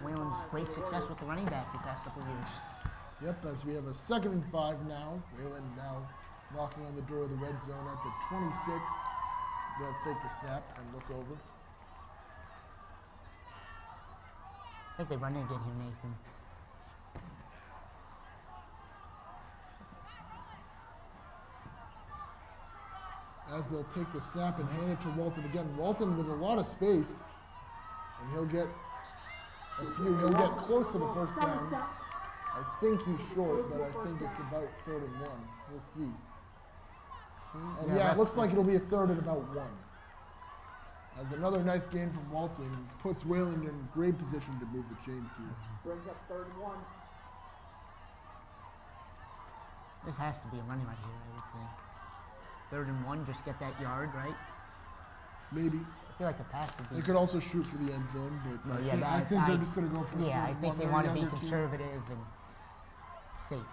Wayland's great success with the running backs the past couple of years. Yep, as we have a 2nd and 5 now. Wayland now knocking on the door of the red zone at the 26. They'll fake the snap and look over. I think they run it again here, Nathan. As they'll take the snap and hand it to Walton again. Walton with a lot of space, and he'll get close to the first down. I think he's short, but I think it's about 3rd and 1. We'll see. And yeah, it looks like it'll be a 3rd and about 1. As another nice gain from Walton puts Wayland in great position to move the chains here. Brings up 3rd and 1. This has to be a running right here, I would think. 3rd and 1, just get that yard, right? Maybe. I feel like the pass would be. They could also shoot for the end zone, but I think they're just going to go for the 3rd I and think 1. they They're want a to be younger team. conservative and safe.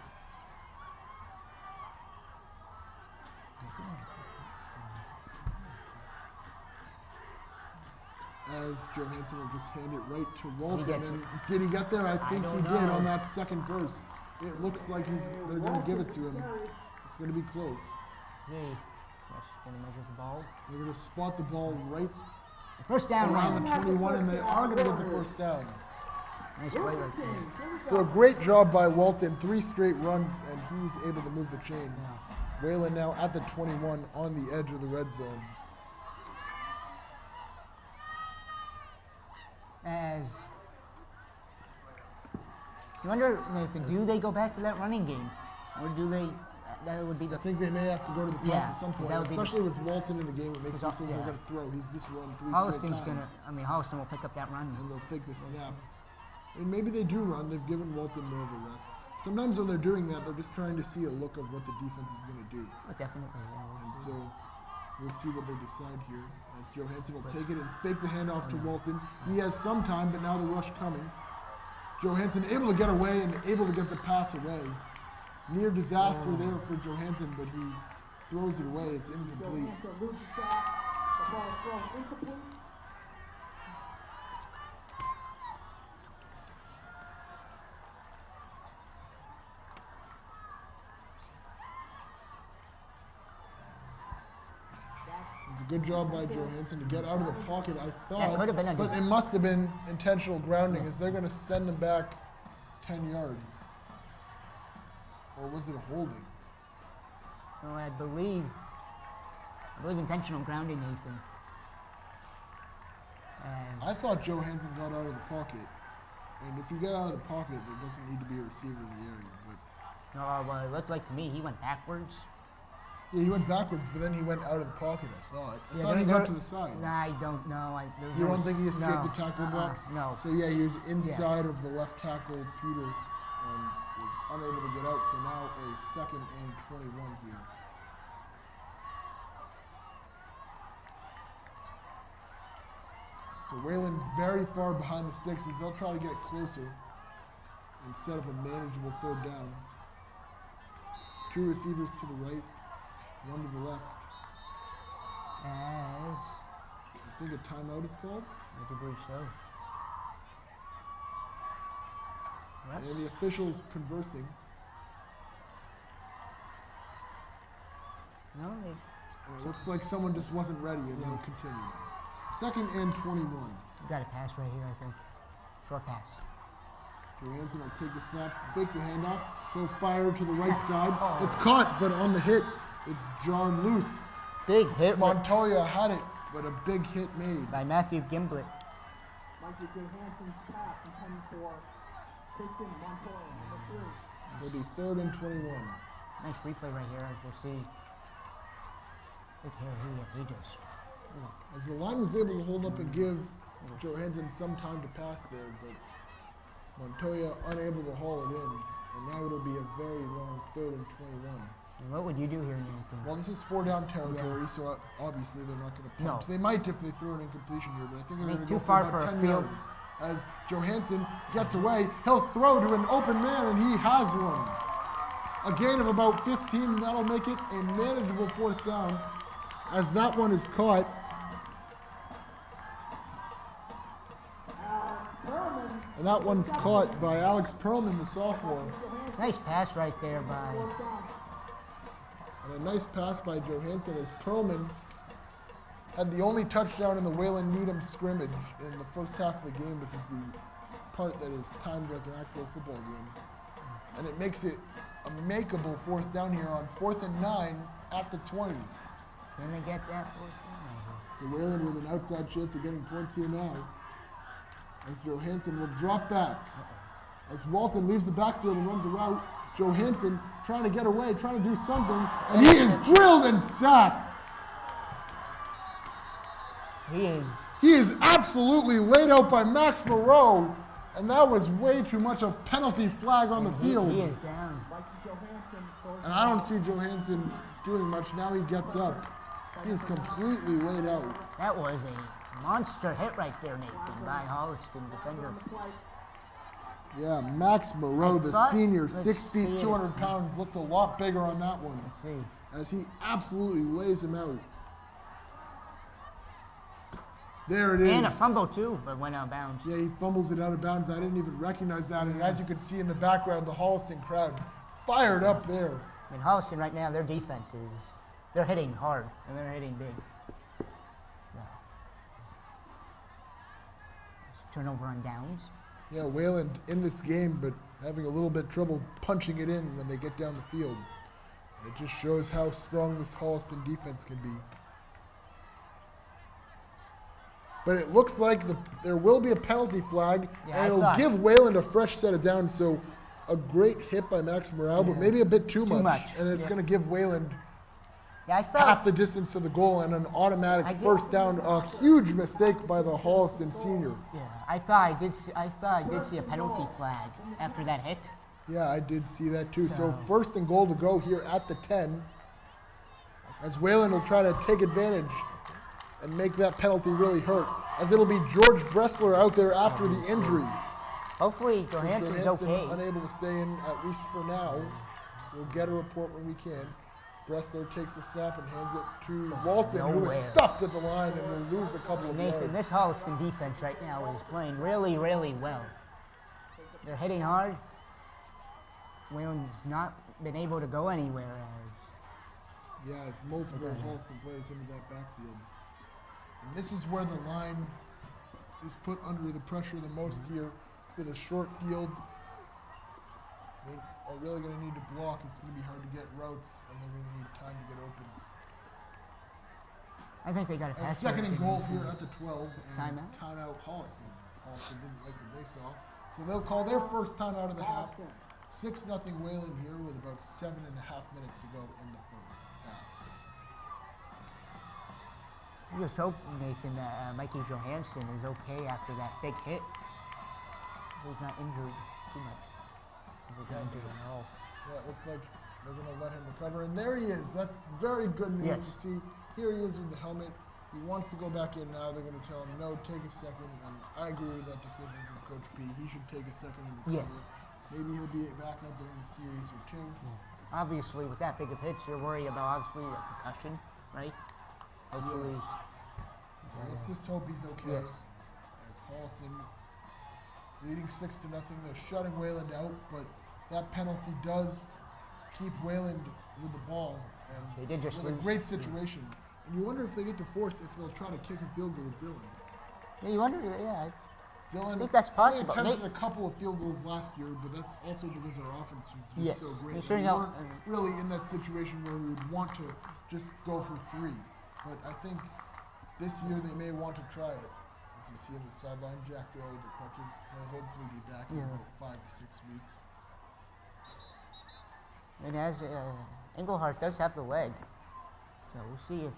As Johansson will just hand it right to Walton. gets And it. did he get there? I think he don't did know. on that second burst. It looks like they're going to give it to him. It's going to be close. See, just gonna measure the ball. They're going to spot the ball right First down, around Ryan. the 21, and they are going to get the first down. Nice play right there. So a great job by Walton. 3 straight runs, and he's able to move the chains. Wayland now at the 21 on the edge of the red zone. As you wonder, Nathan, do they go back to that running game, or do they? That would be the. I think they may have to go to the pass Yeah, at some 'cause point, that would be the- especially with Walton in the game. It makes me think yeah. they're going to throw. He's just run 3 Holliston's straight gonna. times. Holliston will pick up that run. And they'll fake the snap. And maybe they do run. They've given Walton more of a rest. Sometimes when they're doing that, they're just trying to see a look of what the defense is going to do. Oh, definitely. Yeah, And so we'll see what they decide here. As Johansson will take it and fake the handoff to Walton. He has some time, but now the rush coming. Johansson able to get away and able to get the pass away. Near disaster there for Johansson, but he throws it away. It's incomplete. Johansson loses that. The ball is thrown incomplete. It's a good job by Johansson to get out of the pocket, I thought. Yeah, it could have been a but it must have been intentional grounding, as they're going to send him back 10 yards. Or was it a holding? Well, I believe intentional grounding, Nathan. I thought Johansson got out of the pocket. And if you get out of the pocket, there doesn't need to be a receiver in the area. But No, well, it looked like to me he went backwards. yeah, he went backwards, but then he went out of the pocket, I thought. I thought he there- went to the side. Nah, I don't know. You don't think he escaped the tackle box? No. So yeah, he was inside of the left tackle, Peter, and was unable to get out. So now a 2nd and 21 here. So Wayland very far behind the sticks as they'll try to get closer and set up a manageable 3rd down. 2 receivers to the right, 1 to the left. As I think a timeout is called. I do believe so. Yes. And the officials conversing. No, they, And it looks like someone just wasn't ready, and they'll continue. 2nd and 21. you got a pass right here, I think. Short pass. Johansson will take the snap, fake the handoff. He'll fire to the right Yes. side. Oh. It's caught, but on the hit, it's jarred loose. Big hit Montoya had it, but a big hit made. by Matthew Gimblett. Mikey Johansson's pass intended for Christian Montoya, number 3. It'll be 3rd and 21. Nice replay right here, as we'll see. Big hit, he just. As the line was able to hold up and give Johansson some time to pass there, but Montoya unable to haul it in. And now it'll be a very long 3rd and 21. What would you do here, Nathan? Well, this is 4-down territory, so obviously they're not going to punt. No. They might if they throw an incompletion here, but I think they're going to Too go for far about for a 10 field. yards. As Johansson gets away, he'll throw to an open man, and he has one. A gain of about 15, that'll make it a manageable 4th down, as that one is caught. And that one's caught by Alex Perlman, the sophomore. Nice pass right there by. And a nice pass by Johansson as Perlman had the only touchdown in the Wayland Needham scrimmage in the first half of the game, which is the part that is timed like an actual football game. And it makes it a makeable 4th down here on 4th and 9 at the 20. Can they get that 4th down? So Wayland with an outside chance of getting points here now. As Johansson will drop back. As Walton leaves the backfield and runs a route, Johansson trying to get away, trying to do something, and he is drilled and sacked. He is absolutely laid out by Max Moreau, and that was way too much of penalty flag on the field. He is down. And I don't see Johansson doing much. Now he gets up. He is completely laid out. That was a monster hit right there, Nathan, by Holliston defender. Yeah, Max Moreau, the thought- senior, let's 6 feet, see it. 200 pounds, looked a lot bigger on that one. Let's see. As he absolutely lays him out. There it is. And a fumble too, but went out of bounds. Yeah, he fumbles it out of bounds. I didn't even recognize that. And as you can see in the background, the Holliston crowd fired up there. I mean, Holliston right now, their defense is, they're hitting hard and they're hitting big. So, turnover on downs. Yeah, Wayland in this game, but having a little bit trouble punching it in when they get down the field. And it just shows how strong this Holliston defense can be. But it looks like there will be a penalty flag, Yeah, and I it'll thought- give Wayland a fresh set of downs. So a great hit by Max Morale, but Yeah. maybe a bit too much. And it's Yeah. going to give Wayland Yeah, I half thought, the distance to the goal and an automatic I did- first down. A huge mistake by the Holliston senior. yeah, I thought I did see a penalty flag after that hit. Yeah, I did see that too. So So- 1st and goal to go here at the 10. As Wayland will try to take advantage and make that penalty really hurt. As it'll be George Bressler out there after the injury. Hopefully So Johansson's Johansson okay. unable to stay in, at least for now. We'll get a report when we can. Bressler takes the snap and hands it to Walton, who Nowhere. is stuffed at the line and will lose a couple of Nathan, yards. this Holliston defense right now is playing really, really well. They're hitting hard. Wayland's not been able to go anywhere as Yeah, it's multiple Okay. Holliston players into that backfield. And this is where the line is put under the pressure the most here with a short field. They are really going to need to block. It's going to be hard to get routes, and they're going to need time to get open. I think they got a And pass. second and goal interference. here at the 12. And Timeout? Timeout Holliston. Holliston didn't like what they saw. So they'll call their first timeout of the half. 6-0 Wayland here with about 7.5 minutes to go in the first half. I just hope, Nathan, that Mikey Johansson is okay after that big hit. He's not injured too much. He's not injured at all. Yeah, it looks like they're going to let him recover. And there he is. That's very good news Yes. to see. Here he is with the helmet. He wants to go back in now. They're going to tell him, no, take a second. And I agree with that decision from Coach P. He should take a second and recover. Yes. Maybe he'll be back out there in a series or two. Obviously, with that big of hits, you're worried about obviously a concussion, right? Hopefully. Well, let's just hope he's okay. Yes. As Holliston leading 6-0. They're shutting Wayland out, but that penalty does keep Wayland with the ball. And They did just with a lose. great situation. And you wonder if they get to 4th, if they'll try to kick a field goal with Dylan. Yeah, you wonder, yeah. Dylan, I think that's possible. They attempted a couple of field goals last year, but that's also because our offense was Yes. so great. They sure we don't- weren't really in that situation where we would want to just go for 3. But I think this year they may want to try it. As you see on the sideline, Jack Doyle with the crutches. He'll hopefully be back in Yeah. about 5 to 6 weeks. It has, Englehart does have the leg. So we'll see if,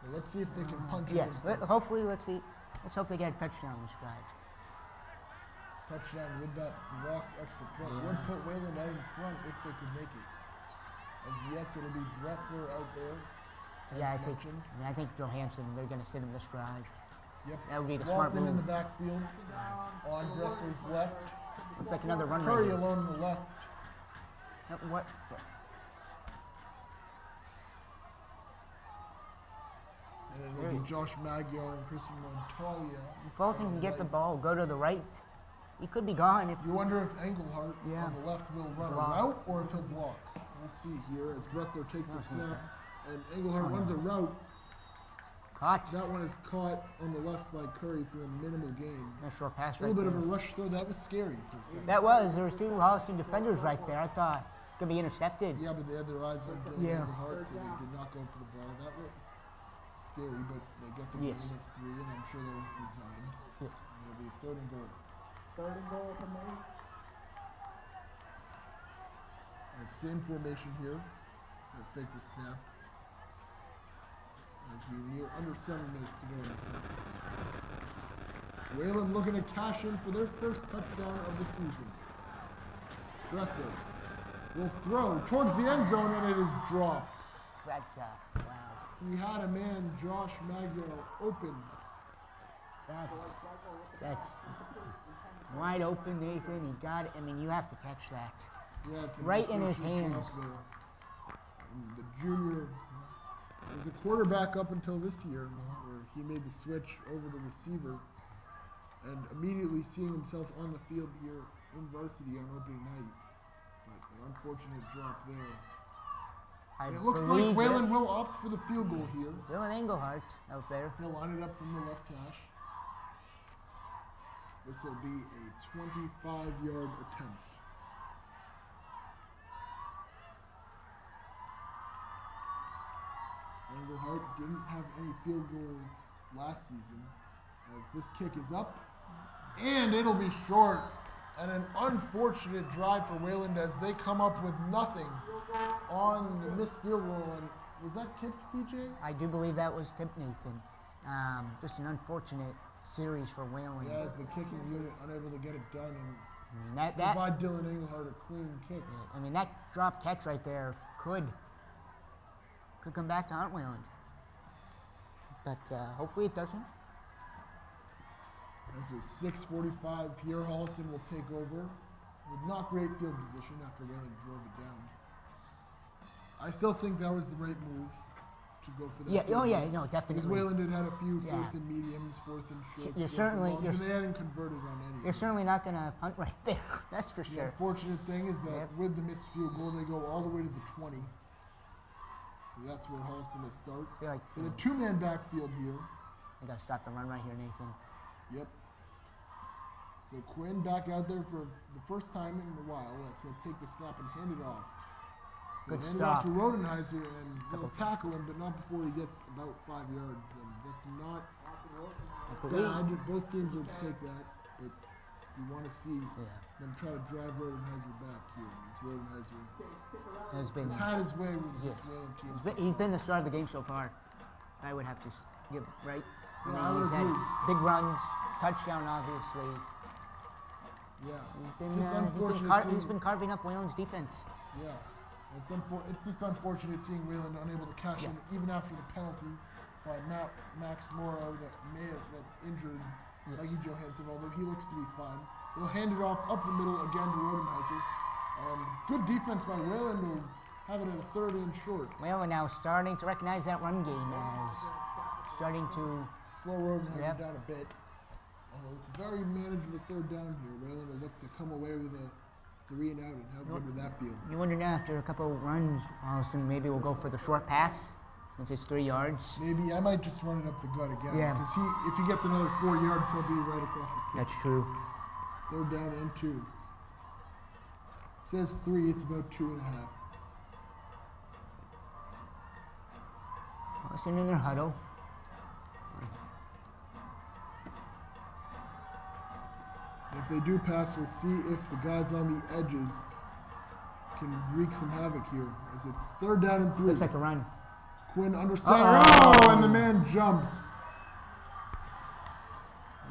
Well, let's see if they can punch yes, it in. hopefully, let's see. Let's hope they get a touchdown this drive. Touchdown with that blocked extra point Yeah. would put Wayland out in front if they could make it. As yes, it'll be Dressler out there. As Yeah, mentioned. I think Johansson, they're going to sit him this drive. Yep. That would be the smart Walton move. in the backfield on Dressler's left. Looks like another run Curry right here. alone on the left. What? And then it'll be Josh Magyar and Christian Montoya. If Fulton on can the get the right. ball, go to the right, he could be gone if You wonder if Engelhardt Yeah. on the left will run Block. a route or if he'll block. We'll see here as Dressler takes the snap and Engelhardt runs a route. caught. That one is caught on the left by Curry for a minimal gain. Nice short pass A right little bit there. of a rush throw. That was scary for a second. There was Holliston defenders right there. I thought could be intercepted. Yeah, but they had their eyes on Dylan Yeah. Engelhardt, so they did not go for the ball. That was scary, but they get the Yes. gain of 3, and I'm sure that was designed. Yeah. It'll be 3rd and goal. 3rd and goal from the 8. And same formation here. They fake the snap. As we near under 7 minutes to go in the second. Wayland looking to cash in for their first touchdown of the season. Dressler will throw towards the end zone, and it is dropped. That's wow. He had a man, Josh Magyar, open. That's wide open, Nathan. He got it. I mean, you have to catch that. Yeah, it's an Right in his unfortunate hands. drop there. And the junior was a quarterback up until this year, where he made the switch over to receiver, and immediately seeing himself on the field here in varsity on opening night. But an unfortunate drop there. I And it looks like believe Wayland will opt for the field goal here. Dylan Engelhardt out there. He'll line it up from the left hash. This will be a 25-yard attempt. Engelhardt didn't have any field goals last season, as this kick is up, and it'll be short. And an unfortunate drive for Wayland as they come up with nothing on the missed field goal. And was that tipped, PJ? I do believe that was tip, Nathan. Just an unfortunate series for Wayland. Yeah, as the kicking unit unable to get it done and I mean, that provide Dylan Engelhardt a clean kick. I mean, that drop catch right there could come back to haunt Wayland. But hopefully it doesn't. As with 6:45 here, Holliston will take over with not great field position after Wayland drove it down. I still think that was the right move to go for that. Yeah. field Oh yeah. goal. No, Because definitely. Wayland had a few Yeah. 4th and mediums, 4th and shorts, You're 4th certainly- and longs, you're and they hadn't converted on any. You're certainly not gonna punt right there. That's for The sure. unfortunate thing is that Yep. with the missed field goal, they go all the way to the 20. So that's where Holliston will start. I feel like With a 2-man backfield here. I gotta stop the run right here, Nathan. Yep. So Quinn back out there for the first time in a while. Yes, he'll take the snap and hand it off. He'll Good hand it off stop. to Rodenheiser, and he'll Couple- tackle him, but not before he gets about 5 yards. And that's not I believe. bad. Both teams will take that, but you want to see Yeah. them try to drive Rodenheiser back here. As Rodenheiser Has been. has had his way with Yes. this Wayland team. He's been the star of the game so far. I would have to give right. Yeah, I would he's had agree. big runs, touchdown, obviously. Yeah. He's been, Just unfortunate he's seeing- been carving up Wayland's defense. Yeah, it's just unfortunate seeing Wayland unable to cash in even after the penalty by Max Morrow that injured Yes. Mikey Johansson, although he looks to be fine. They'll hand it off up the middle again to Rodenheiser. And good defense by Wayland will have it at a 3rd and short. Wayland now starting to recognize that run game as starting to. Slow Rodenheiser Yep. down a bit. Although it's a very manageable 3rd down here. Wayland will look to come away with a 3 and out, and how good would that feel? You wonder now after a couple of runs, Holliston maybe will go for the short pass, which is 3 yards. Maybe I might just run it up the gut again. Yeah. Because if he gets another 4 yards, he'll be right across the 6. That's true. 3rd down and 2. Says 3, it's about 2.5. Holliston in their huddle. If they do pass, we'll see if the guys on the edges can wreak some havoc here. As it's 3rd down and 3. Looks like a run. Quinn under center. Uh-oh. Oh, and the man jumps.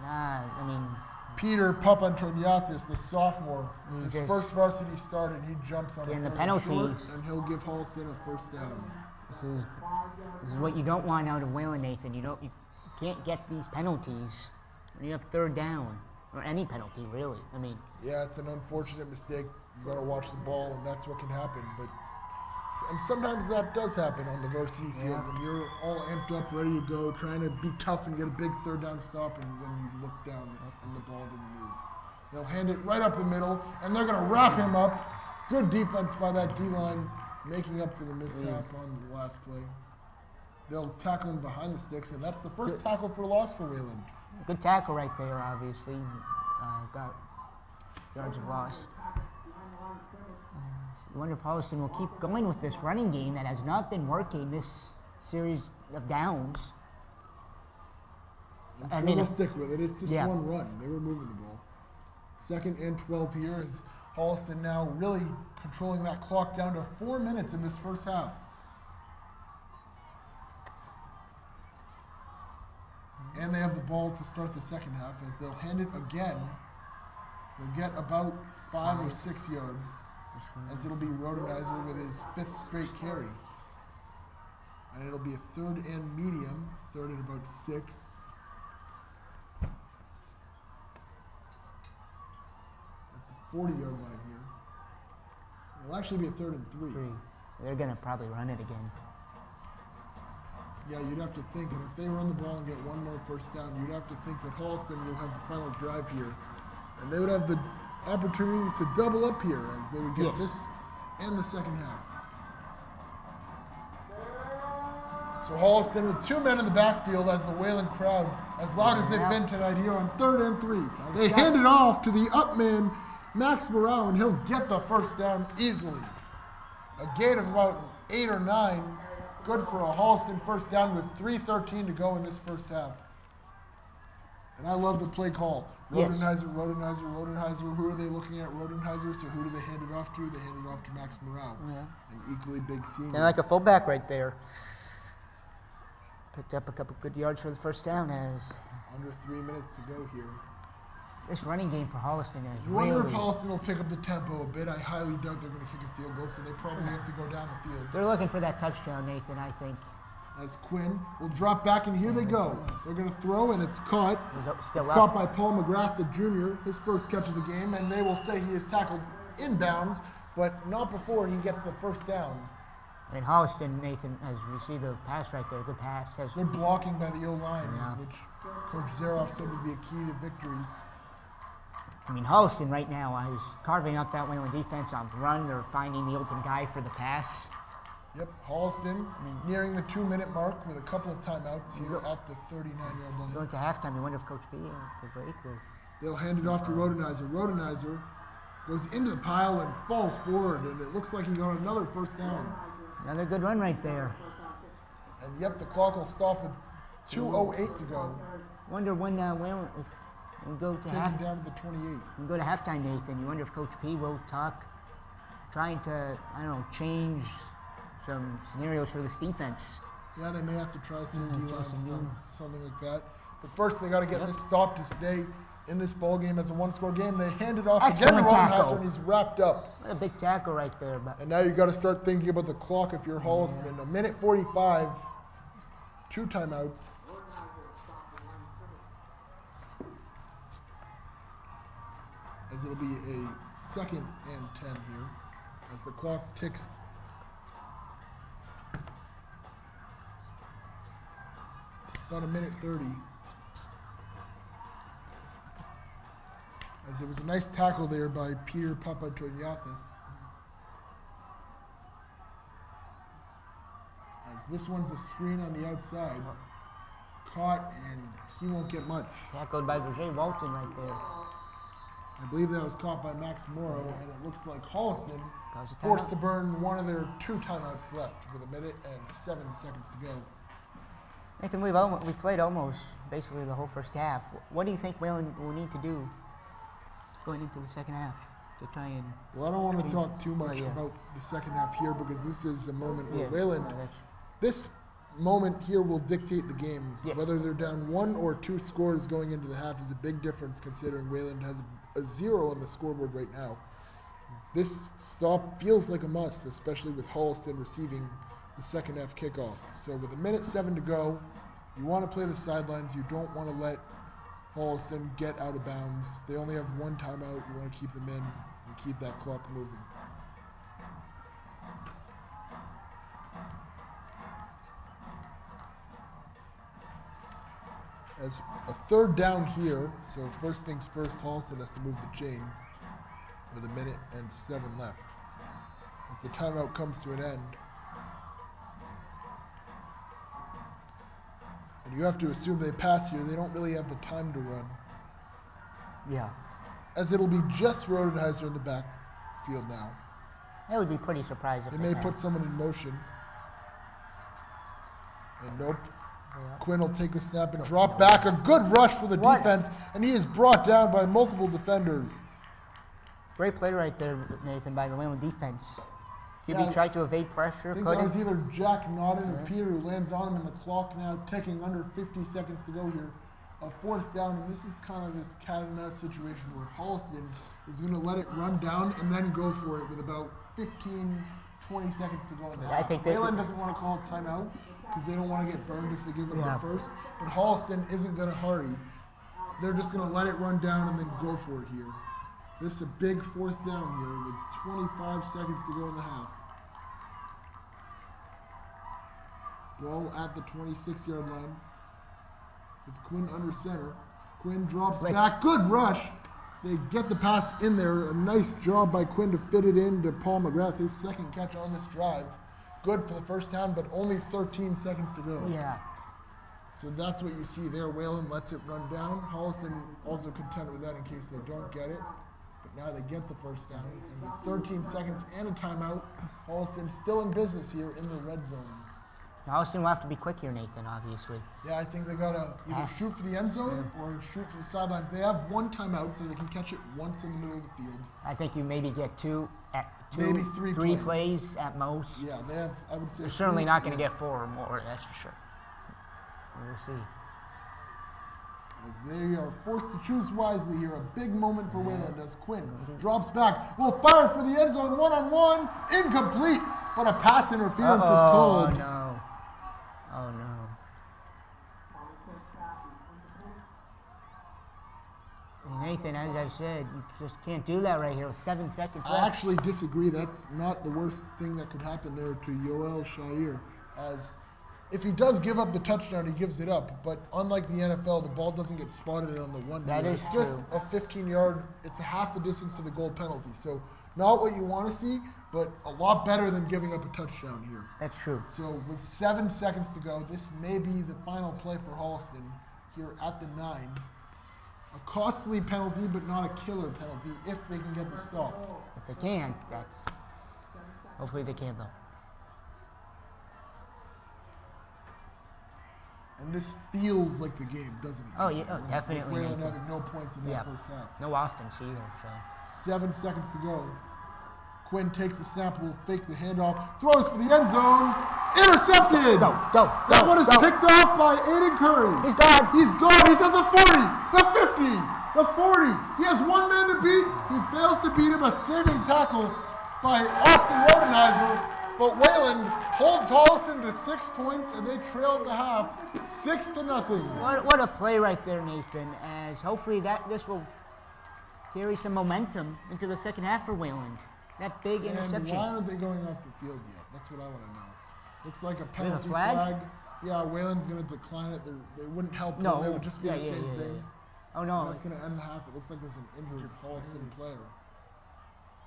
Nah, I mean, Peter Papantoniathis, the sophomore, his just- first varsity start, and he jumps on And the the penalties. short, and he'll give Holliston a first down. This is what you don't want out of Wayland, Nathan. You can't get these penalties when you have third down, or any penalty, really. I mean, Yeah, it's an unfortunate mistake. You got to watch the ball, and that's what can happen. And sometimes that does happen on the varsity field when you're all amped up, ready to go, trying to be tough and get a big third down stop, and then you look down and the ball didn't move. They'll hand it right up the middle, and they're going to wrap him up. Good defense by that D-line, making up for the mishap on the last play. They'll tackle him behind the sticks, and that's the first tackle for loss for Wayland. good tackle right there, obviously. Got yards of loss. I wonder if Holliston will keep going with this running game that has not been working this series of downs. I'm sure they'll stick with it. It's just Yeah. one run. They were moving the ball. 2nd and 12 here as Holliston now really controlling that clock down to 4 minutes in this first half. And they have the ball to start the second half as they'll hand it again. They'll get about 5 or 6 yards as it'll be Rodenizer with his 5th straight carry. And it'll be a 3rd and medium, 3rd and about 6. At the 40-yard line here. It'll actually be a 3rd and 3. They're going to probably run it again. Yeah, you'd have to think, and if they run the ball and get one more first down, you'd have to think that Holliston will have the final drive here. And they would have the opportunity to double up here as they would get Yes. this and the second half. So Holliston with 2 men in the backfield as the Wayland crowd, as loud as they've been tonight here on 3rd and 3. They hand it off to the up man, Max Morrow, and he'll get the first down easily. A gain of about 8 or 9. Good for a Holliston first down with 3:13 to go in this first half. And I love the play call. Yes. Rodenizer. Who are they looking at? Rodenizer. So who do they hand it off to? They hand it off to Max Morrow, an equally big senior. Kind of like a fullback right there. Picked up a couple good yards for the first down as Under 3 minutes to go here. this running game for Holliston is You wonder if really... Holliston will pick up the tempo a bit. I highly doubt they're going to kick a field goal, so they probably have to go down the field. They're looking for that touchdown, Nathan, I think. As Quinn will drop back, and here they go. They're going to throw, and it's caught. He's still It's up. caught by Paul McGrath, the junior, his first catch of the game, and they will say he is tackled inbounds, but not before he gets the first down. And Holliston, Nathan, as we see the pass right there, good pass. Has Good blocking by the O-line, Yeah. which Coach Zaroff said would be a key to victory. I mean, Holliston right now is carving up that Wayland defense on the run. They're finding the open guy for the pass. Yep, Holliston nearing the 2-minute mark with a couple of timeouts here at the 39-yard line. Going to halftime, you wonder if Coach B at the break will... They'll hand it off to Rodenizer. Rodenizer goes into the pile and falls forward, and it looks like he got another first down. Another good run right there. And yep, the clock will stop with 2:08 to go. Wonder when Wayland, if we go to Taking down to the 28. we go to halftime, Nathan. You wonder if Coach P will trying to, I don't know, change some scenarios for this defense. Yeah, they may have to try some Yeah, D-line try some stunts, D. something like that. But first, they got to get this stop to stay in this ball game as a one-score game. They hand it off again to Excellent tackle. Rodenizer, and he's wrapped up. What a big tackle right there. But And now you got to start thinking about the clock if you're Holliston. 1:45, 2 timeouts. As it'll be a 2nd and 10 here, as the clock ticks. About 1:30. As it was a nice tackle there by Peter Papantoniathis. As this one's a screen on the outside. Caught, and he won't get much. tackled by Berger Walton right there. I believe that was caught by Max Morrow, and it looks like Holliston Calls a forced timeout. to burn one of their 2 timeouts left with 1 minute and 7 seconds to go. Nathan, we played almost basically the whole first half. What do you think Wayland will need to do going into the second half to try and... Well, I don't want to talk too much yeah. about the second half here because this is a moment where Yes, Wayland, that's- this moment here will dictate the game. Yes. Whether they're down 1 or 2 scores going into the half is a big difference considering Wayland has a 0 on the scoreboard right now. This stop feels like a must, especially with Holliston receiving the second half kickoff. So with 1:07 to go, you want to play the sidelines. You don't want to let Holliston get out of bounds. They only have 1 timeout. You want to keep them in and keep that clock moving. As a 3rd down here, so first things first, Holliston has to move the chains with 1:07 left. As the timeout comes to an end, and you have to assume they pass here, they don't really have the time to run. Yeah. As it'll be just Rodenheiser in the backfield now. I would be pretty surprised if They may had. put someone in motion. And nope. Yeah. Quinn will take the snap and drop back. A good rush for the What? defense, and he is brought down by multiple defenders. Great play right there, Nathan, by the Wayland defense. QB Yeah, tried to evade pressure, I think that was couldn't. either Jack Nodden or Peter who lands on him, and the clock now ticking under 50 seconds to go here. A 4th down, and this is kind of this cat and mouse situation where Holliston is going to let it run down and then go for it with about 15, 20 seconds to go in the I half. think they- Wayland doesn't want to call a timeout because they don't want to get burned if they give it Yeah. the first, but Holliston isn't going to hurry. They're just going to let it run down and then go for it here. This is a big 4th down here with 25 seconds to go in the half. Ball at the 26-yard line with Quinn under center. Quinn drops Blitz. back. Good rush. They get the pass in there. A nice job by Quinn to fit it in to Paul McGrath, his 2nd catch on this drive. Good for the first down, but only 13 seconds to go. Yeah. So that's what you see there. Wayland lets it run down. Holliston also content with that in case they don't get it. But now they get the first down. And with 13 seconds and a timeout, Holliston still in business here in the red zone. Holliston will have to be quick here, Nathan, obviously. Yeah, I think they gotta either shoot for the end zone or shoot for the sidelines. They have 1 timeout, so they can catch it once in the middle of the field. I think you maybe get Maybe three plays at most. Yeah, they have, I would say. They're certainly 3, not going to get 4 or more, that's for sure. We'll see. As they are forced to choose wisely here. A big moment for Wayland as Quinn drops back. Will fire for the end zone, 1-on-1. Incomplete, but a pass interference is called. Oh, no. Oh, no. And Nathan, as I said, you just can't do that right here with 7 seconds left. I actually disagree. That's not the worst thing that could happen there to Yoel Shair. As if he does give up the touchdown, he gives it up. But unlike the NFL, the ball doesn't get spotted on the 1 That meter. is It's just true. a 15-yard. It's a half the distance to the goal penalty. So not what you want to see, but a lot better than giving up a touchdown here. That's true. So with 7 seconds to go, this may be the final play for Holliston here at the 9. A costly penalty, but not a killer penalty if they can get the stop. If they can, that's. Hopefully they can, though. And this feels like the game, doesn't it? Oh, yeah, oh, definitely, With Wayland Nathan. having no points in that Yeah. first half. No offense either, so. 7 seconds to go. Quinn takes the snap, will fake the handoff, throws for the end zone, intercepted! Go. That one is picked off by Aiden Curry. He's gone. He's gone. He's at the 40, the 50, the 40. He has 1 man to beat. He fails to beat him. A saving tackle by Austin Rodenheiser. But Wayland holds Holliston to 6 points, and they trail at the half 6-0. What a play right there, Nathan. As hopefully this will carry some momentum into the second half for Wayland. That big And interception. why aren't they going off the field yet? That's what I want to know. Looks like a penalty flag? Yeah, Wayland's going to decline it. They wouldn't help No. them. It would just be the same thing. Yeah. Oh no. That's going to end the half. It looks like there's an injured Holliston player.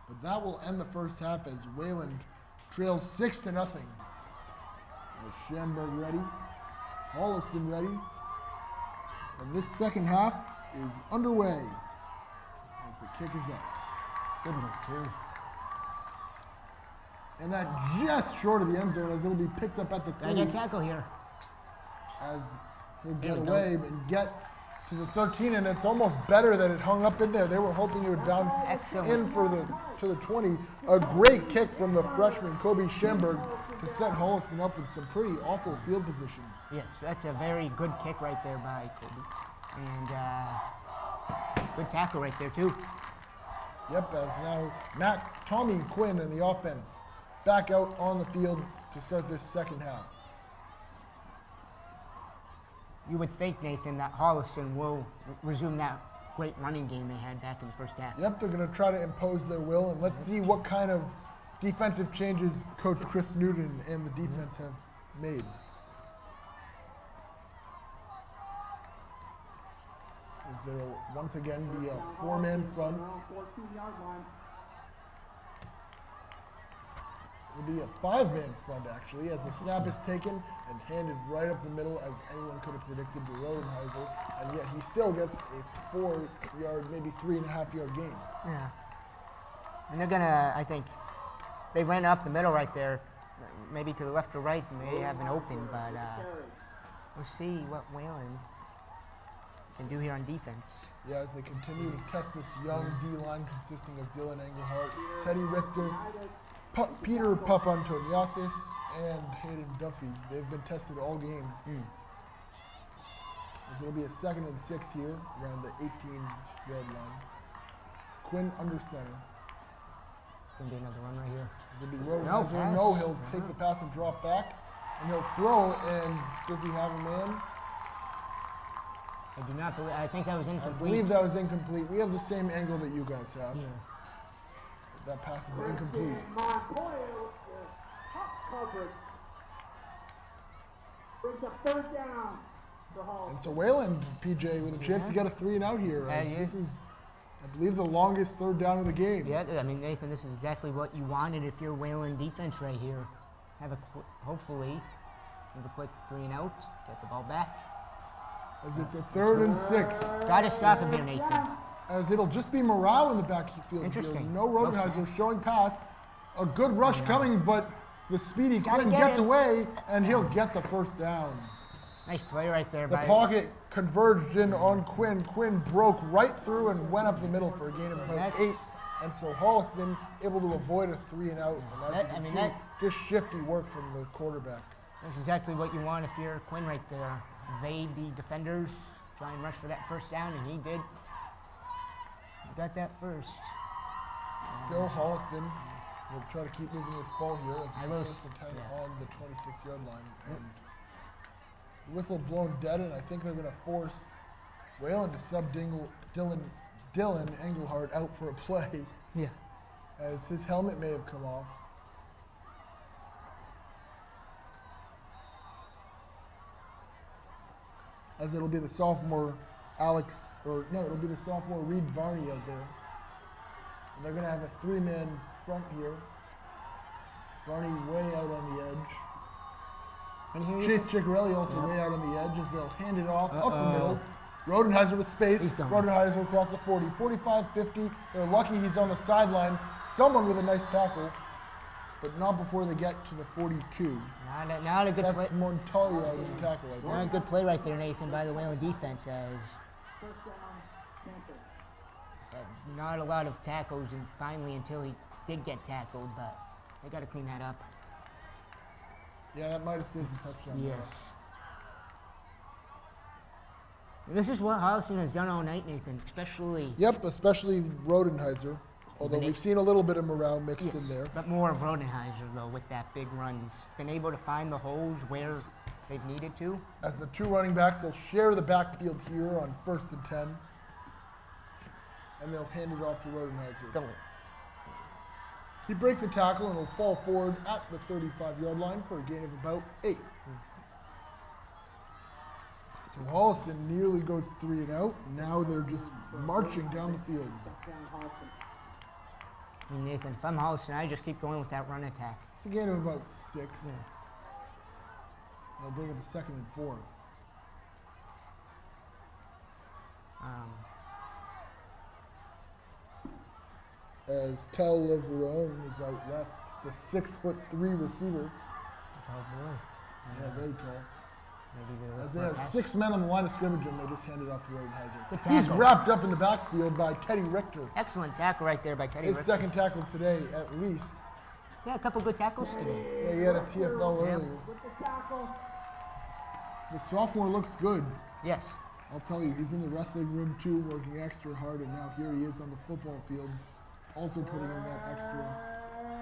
But that will end the first half as Wayland trails 6-0. As Schanberg ready, Holliston ready, and this second half is underway as the kick is up. Good move too. And that just short of the end zone as it'll be picked up at the Gotta 3 get tackle here. as he'll There get we go. away and get to the 13, and it's almost better that it hung up in there. They were hoping it would bounce in to the 20. A great kick from the freshman, Kobe Schamberg, to set Holliston up with some pretty awful field position. Yes, that's a very good kick right there by Kobe. And good tackle right there, too. Yep, as now Tommy Quinn and the offense back out on the field to start this second half. You would think, Nathan, that Holliston will resume that great running game they had back in the first half. Yep, they're going to try to impose their will, and let's see what kind of defensive changes Coach Chris Newton and the defense have made. As there will once again be a four-man front. It'll be a five-man front, actually, as the snap is taken and handed right up the middle, as anyone could have predicted, to Rodenheiser, and yet he still gets a 4-yard, maybe 3.5-yard gain. Yeah. And they're going to, I think, they ran up the middle right there, maybe to the left or right, and they have an open, but we'll see what Wayland can do here on defense. Yeah, as they continue to test this young D-line consisting of Dylan Englehart, Teddy Richter, Peter Papantoniakis, and Hayden Duffy. They've been tested all game. As it'll be a 2nd and 6 here around the 18-yard line. Quinn under center. Gonna be another run right here. It'll be Rodenheiser. No, he'll take the pass and drop back, and he'll throw. And does he have a man? I do not believe. I think that was incomplete. I believe that was incomplete. We have the same angle that you guys have. Yeah. That pass is incomplete. And so Wayland, PJ, with a chance to get a 3-and-out here. This is, I believe, the longest third down of the game. Yeah, I mean, Nathan, this is exactly what you wanted if you're Wayland defense right here. Have hopefully, have a quick 3-and-out, get the ball back. As it's a 3rd and 6. Got to stop him here, Nathan. As it'll just be Morale in the backfield. Interesting. Here. No Rodenheiser showing pass. A good rush coming, but the speedy Quinn gets away, and he'll get the first down. Nice play right there. The pocket converged in on Quinn. Quinn broke right through and went up the middle for a gain of about 8. And so Holliston able to avoid a 3-and-out. And as you can see, just shifty work from the quarterback. That's exactly what you want if you're Quinn right there. Evade the defenders, try and rush for that first down, and he did. He got that first. Still Holliston will try to keep moving this ball here as it's 1st and 10 on the 26-yard line. And the whistle blown dead, and I think they're going to force Wayland to sub Dylan Englehart out for a play. Yeah. As his helmet may have come off. As it'll be the sophomore it'll be the sophomore Reed Varney out there. And they're going to have a 3-man front here. Varney way out on the edge. Chase Ciccarelli also way out on the edge as they'll hand it off up the middle. Rodenheiser with space. Rodenheiser across the 40, 45, 50. They're lucky he's on the sideline. Someone with a nice tackle, but not before they get to the 42. Not a good play. That's Montoya with the tackle. Not a good play right there, Nathan, by the Wayland defense, as not a lot of tackles, and finally until he did get tackled, but they got to clean that up. Yeah, that might have saved the touchdown. Yes. This is what Holliston has done all night, Nathan, especially. Yep, especially Rodenheiser. Although we've seen a little bit of Morale mixed in there. But more of Rodenheiser, though, with that big runs. Been able to find the holes where they've needed to. As the two running backs, they'll share the backfield here on 1st and 10. And they'll hand it off to Rodenheiser. He breaks a tackle and will fall forward at the 35-yard line for a gain of about 8. So Holliston nearly goes 3-and-out. Now they're just marching down the field. And Nathan, if I'm Holliston, I just keep going with that run attack. It's a gain of about 6. Yeah. They'll bring up a 2nd and 4. As Cal Leverone is out left, the 6'3" receiver. Tall boy. Yeah, very tall. As they have 6 men on the line of scrimmage, and they just hand it off to Rodenheiser. Good He's tackle. wrapped up in the backfield by Teddy Richter. Excellent tackle right there by Teddy His Richter. second tackle today, at least. Yeah, a couple good tackles today. Yeah, he had a TFL Yeah. earlier. The sophomore looks good. Yes. I'll tell you, he's in the wrestling room too, working extra hard, and now here he is on the football field, also putting in that extra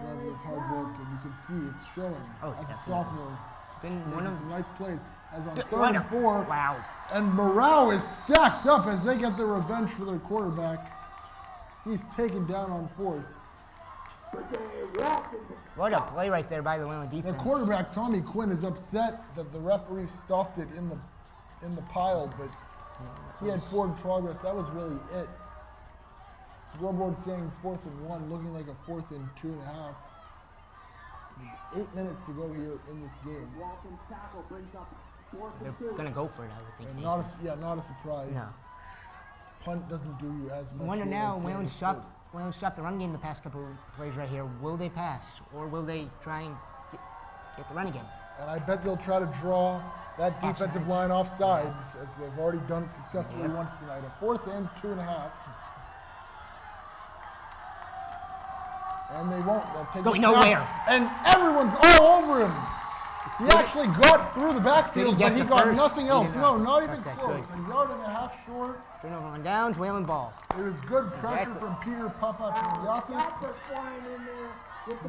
level of hard work, and you can see it's showing. Oh, as a definitely. sophomore, Been one making of some nice plays. As on Good- 3rd and 4, Wow. and morale is stacked up as they get their revenge for their quarterback. He's taken down on 4th. What a play right there by the Wayland The defense. quarterback, Tommy Quinn, is upset that the referee stopped it in the pile, but he had forward progress. That was really it. Scoreboard saying 4th and 1, looking like a 4th and 2.5. 8 minutes to go here in this game. They're going to go for it, I would think. And Nathan. not a surprise. No. Punt doesn't do you as much. I wonder here now, as Wayland getting stopped first. the run game the past couple of plays right here. Will they pass, or will they try and get the run again? And I bet they'll try to draw that defensive Offsides. line off sides, as they've already done it successfully Yep. once tonight. A 4th and 2.5. And they won't. They'll take Going the snap, nowhere. and everyone's all over him. He actually got through the backfield, get but he to got first? nothing He else. did No, not. not even Okay, close. good. A yard and a half short. Turnover on downs, Wayland ball. It was good pressure Exactly. from Peter Papatriathis.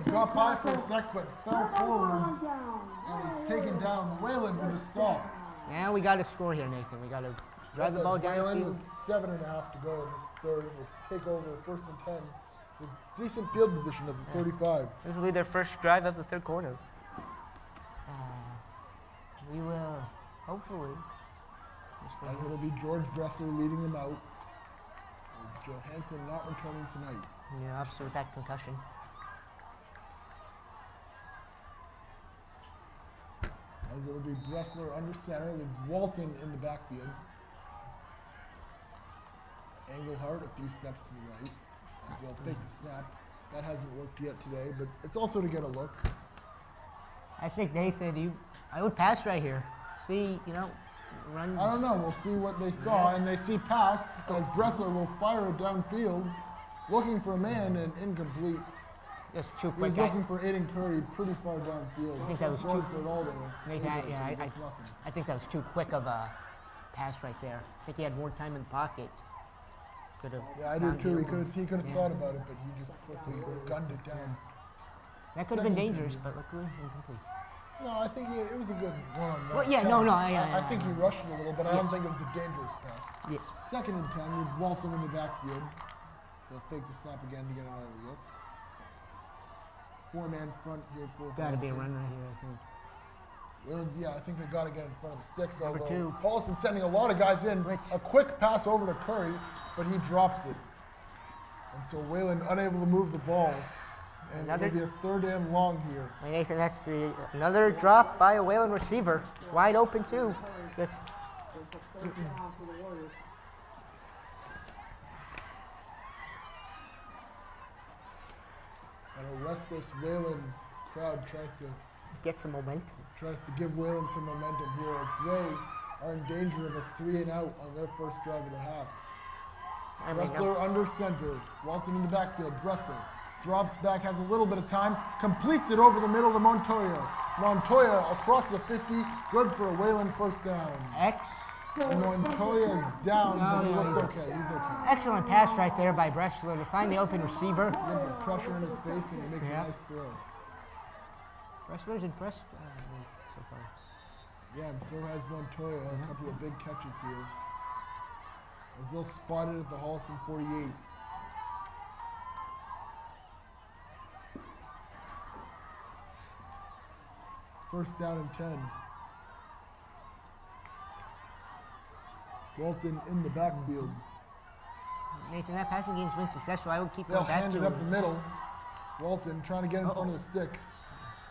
He got by for a sec, but fell forwards, and he's taken down. Wayland with a stop. Now we got to score here, Nathan. We got to drive the ball As Wayland with downfield. 7.5 to go in this third. Will take over 1st and 10 with decent field position at the 35. This will be their first drive of the third quarter. We will, hopefully. As it'll be George Bressler leading them out, with Johansson not returning tonight. Yeah, obviously with that concussion. As it'll be Bressler under center with Walton in the backfield. Engelhardt a few steps to the right as they'll fake the snap. That hasn't worked yet today, but it's also to get a look. I think, Nathan, I would pass right here. See, run. I don't know. We'll see what they saw, and they see pass as Bressler will fire it downfield, looking for a man and incomplete. Just too He quick. was looking for Aiden Curry pretty far downfield. I think that was Going too- for it all there. Nathan, Nothing. I think that was too quick of a pass right there. I think he had more time in the pocket. Could have. Yeah, I do found too. the He opening. could have Yeah. thought about it, but he just quickly gunned it down. That could have been Second dangerous, down. but luckily incomplete. No, I think it was a good one-on-one. Well, yeah, no, attempt. I I think he rushed it a little, but I don't Yes. think it was a dangerous pass. Yes. 2nd and 10 with Walton in the backfield. They'll fake the snap again to get another look. 4-man front here for Got to be a Holliston. run right here, I think. Well, yeah, I think they got to get in front of the sticks. Number although 2. Holliston sending a lot of guys in. Blitz. A quick pass over to Curry, but he drops it. And so Wayland unable to move the ball. And Another- it'll be a 3rd and long here. Hey, Nathan, that's another drop by a Wayland receiver. Wide open, too. Just And a restless Wayland crowd tries get some momentum. to give Wayland some momentum here as they are in danger of a 3-and-out on their first drive of the half. I mean, Bressler under center. Walton in the backfield. Bressler drops back, has a little bit of time, completes it over the middle to Montoya. Montoya across the 50, good for a Wayland first down. And Montoya is down, but he looks okay. He's okay. Excellent pass right there by Bressler to find the open receiver. Give him the pressure in his face, and he makes Yeah. a nice throw. Bressler's impressed so far. Yeah, and so has Montoya. A couple of big catches here. As they'll spot it at the Holliston 48. First down and 10. Walton in the backfield. Nathan, that passing game's been successful. I would keep They'll going back hand to it up the middle. Walton trying to get in front of the sticks.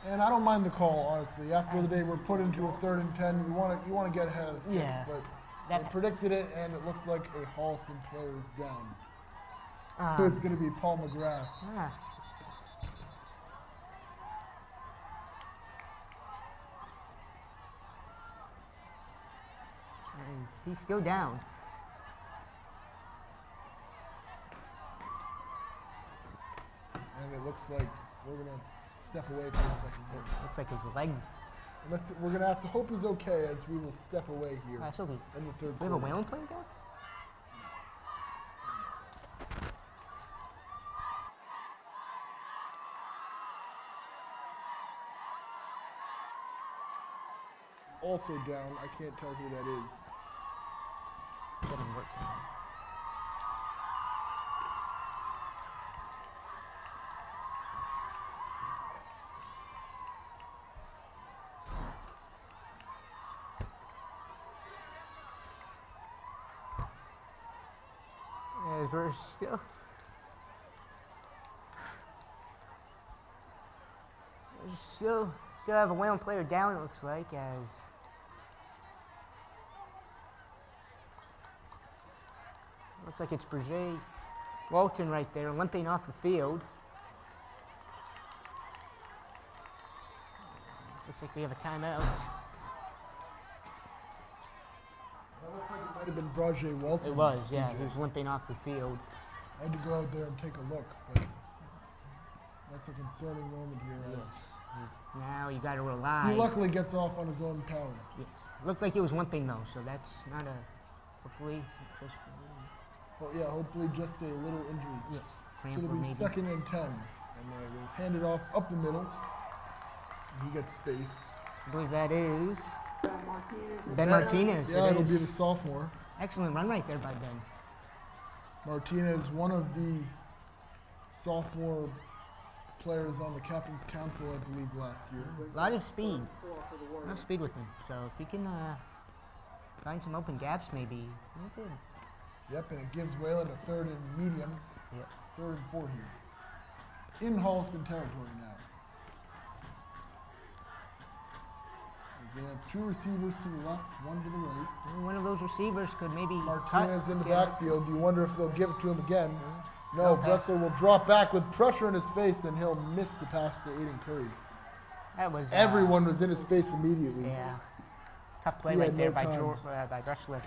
And I don't mind the call, honestly. After they were put into a 3rd and 10, you want to get ahead of the sticks. Yeah. But That- they predicted it, and it looks like a Holliston player is down. Um, It's going to be Paul McGrath. ah. he's still down. And it looks like we're going to step away for a second here. Looks like his leg. We're going to have to hope he's okay as we will step away here So we in the third have a quarter. Whalen player down? Also down, I can't tell who that is. Didn't work. As we're still have a Whalen player down, it looks like, as looks like it's Brigé Walton right there, limping off the field. Looks like we have a timeout. That looks like it might have been Brajay Walton. It was, yeah. DJ. He was limping off the field. I had to go out there and take a look, but that's a concerning moment here. Yes. Now you got to He rely. luckily gets off on his own power. Yes. Looked like he was limping though, so that's not a. Hopefully, just. Well, yeah, hopefully just a little injury. Yes. So Cramp it'll or be maybe. 2nd and 10, and they will hand it off up the middle. And he gets space. I believe that is Ben Martinez. Yeah, It it'll be is. the sophomore. Excellent run right there by Ben. Martinez, one of the sophomore players on the captain's council, I believe, last year. A lot of speed. A lot of speed with him. So if he can find some open gaps, maybe. Good. Yep, and it gives Wayland a 3rd and medium, Yep. 3rd and 4 here. In Holliston territory now. As they have 2 receivers to the left, 1 to the right. Well, one of those receivers could maybe Martinez cut, in the get it. backfield. You wonder if they'll give it to him again. No, No pass. Bressler will drop back with pressure in his face, and he'll miss the pass to Aiden Curry. That was Everyone was in his face immediately. Yeah. Tough play He right had there no by time. by Bressler.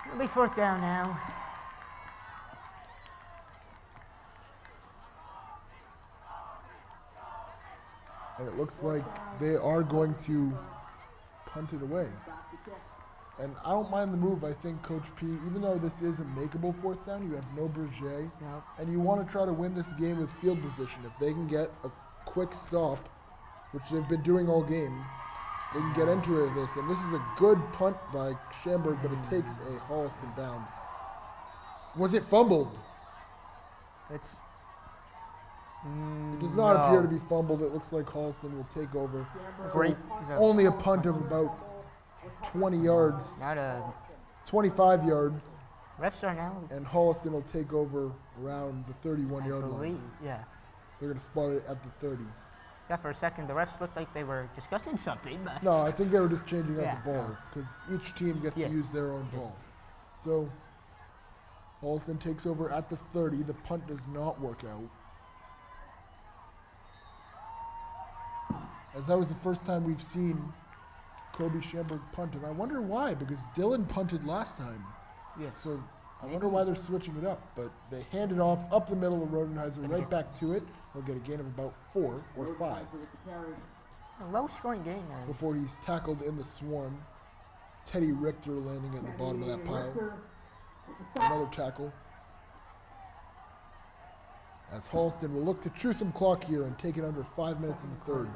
It'll be 4th down now. And it looks like they are going to punt it away. And I don't mind the move. I think Coach P, even though this is a makeable 4th down, you have no Berger, Nope. and you want to try to win this game with field position. If they can get a quick stop, which they've been doing all game, they can get into this. And this is a good punt by Schamberg, but it takes a Holliston bounce. Was it fumbled? It's. It does not appear to be fumbled. It looks like Holliston will take over. Great. Only a punt of about 20 yards, Not a. 25 yards, Refs are now. and Holliston will take over around the 31-yard line. Believe. Yeah. They're going to spot it at the 30. Yeah, for a second, the refs looked like they were discussing something. But No, I think they were just changing Yeah, out the balls because each team gets Yes. to use their own Yes. balls. So Holliston takes over at the 30. The punt does not work out. As that was the first time we've seen Kobe Schamberg punt, and I wonder why, because Dylan punted last time. Yes. So I wonder why they're switching it up, but they hand it off up the middle of Rodenheiser, right back to it. He'll get a gain of about 4 or 5 A low-scoring game. before he's tackled in the swarm. Teddy Richter landing at the bottom of that pile. Another tackle. As Holliston will look to chew some clock here and take it under 5 minutes in the 3rd.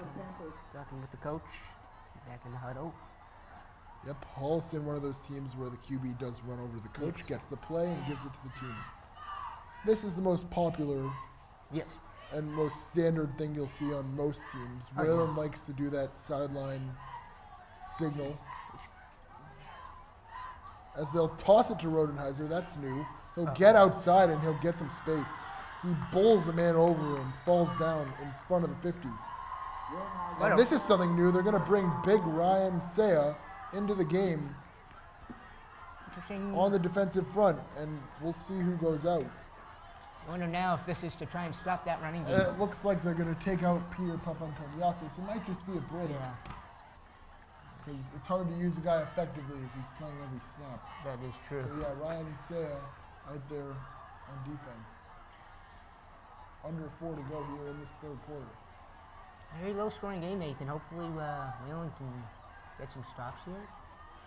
Talking with the coach. Back in the huddle. Yep, Holliston, one of those teams where the QB does run over the coach, Yes. gets the play, and gives it to the team. This is the most popular Yes. and most standard thing you'll see on most teams. Oh, yeah. Whalen likes to do that sideline signal. As they'll toss it to Rodenheiser, that's new. He'll get outside and he'll get some space. He bowls a man over and falls down in front of the 50. What And a- this is something new. They're going to bring big Ryan Saya into the game Interesting. on the defensive front, and we'll see who goes out. I wonder now if this is to try and stop that running game. It looks like they're going to take out Peter Papantoniatis. It might just be a break. Yeah, Because it's hard to use a guy effectively if he's playing every snap. that is true. So yeah, Ryan and Saya out there on defense. Under 4 to go here in this third quarter. Very low scoring game, Nathan. Hopefully Wayland can get some stops here.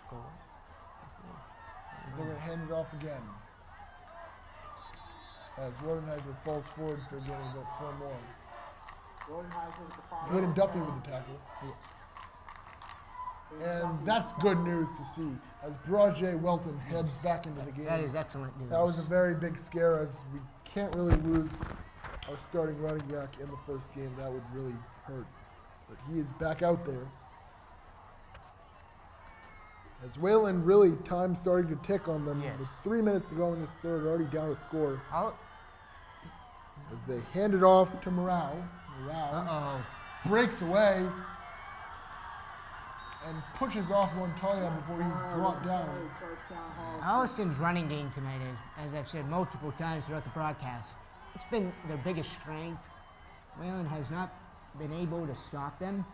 Score. They're going to hand it off again. As Rodenheiser falls forward for getting about 4 more. Hayden Duffy with the tackle. And that's good news to see as Brajay Welton heads back into the game. That is excellent news. That was a very big scare as we can't really lose our starting running back in the first game. That would really hurt. But he is back out there. As Wayland really, time starting to tick on them. Yes. With 3 minutes to go in this third, already down a score. I'll- As they hand it off to Morale. Morale Uh-oh. breaks away and pushes off Montoya before he's brought down. Holliston's running game tonight is, as I've said multiple times throughout the broadcast, it's been their biggest strength. Wayland has not been able to stop them.